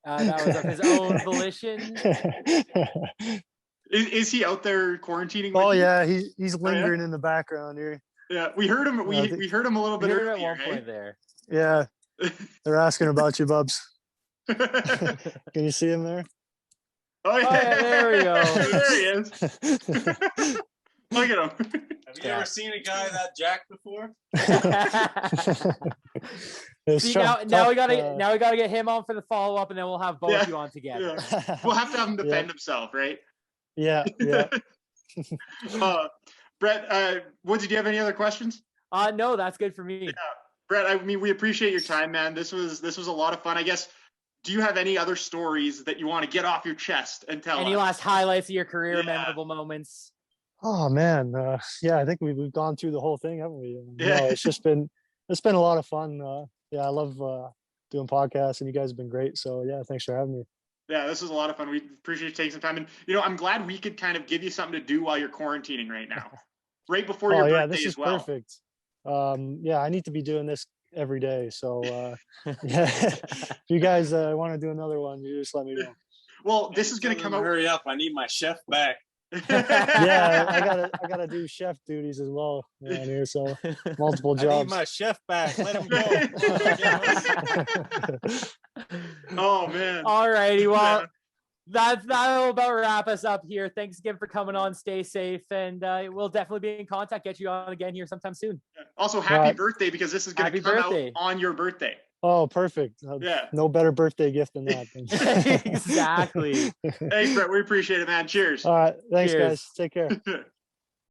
That was of his own volition. Is he out there quarantining? Oh yeah, he's lingering in the background here. Yeah, we heard him. We heard him a little bit earlier. At one point there. Yeah, they're asking about you, Bubs. Can you see him there? Oh yeah, there we go. There he is. Look at him. Have you ever seen a guy that jacked before? See, now we gotta get him on for the follow up, and then we'll have both of you on together. Yeah. We'll have to have him defend himself, right? Yeah. Brett, Woodsy, do you have any other questions? No, that's good for me. Yeah. Brett, I mean, we appreciate your time, man. This was a lot of fun. I guess. Do you have any other stories that you want to get off your chest and tell Any us? last highlights of your career, memorable moments? Oh man, I think we've gone through the whole thing, haven't we? Yeah. It's been a lot of fun. I love doing podcasts, and you guys have been great. So yeah, thanks for having me. Yeah, this was a lot of fun. We appreciate you taking some time, and I'm glad we could kind of give you something to do while you're quarantining right now, right before your birthday this is as well. Perfect. I need to be doing this every day. So if you guys want to do another one, you just let me know. Well, this is going to come out. Hurry up! I need my chef back. Yeah, I gotta do chef duties as well around here. So multiple jobs. I need my chef back. Let him go. Oh man. All righty. Well, that'll about wrap us up here. Thanks again for coming on. Stay safe, and we'll definitely be in contact. Get you on again here sometime soon. Also, happy birthday, because this is going to come out on your birthday. Oh, perfect. Yeah. No better birthday gift than that. Exactly. Thanks, Brett. We appreciate it, man. Cheers. All right. Thanks, Cheers. guys. Take care.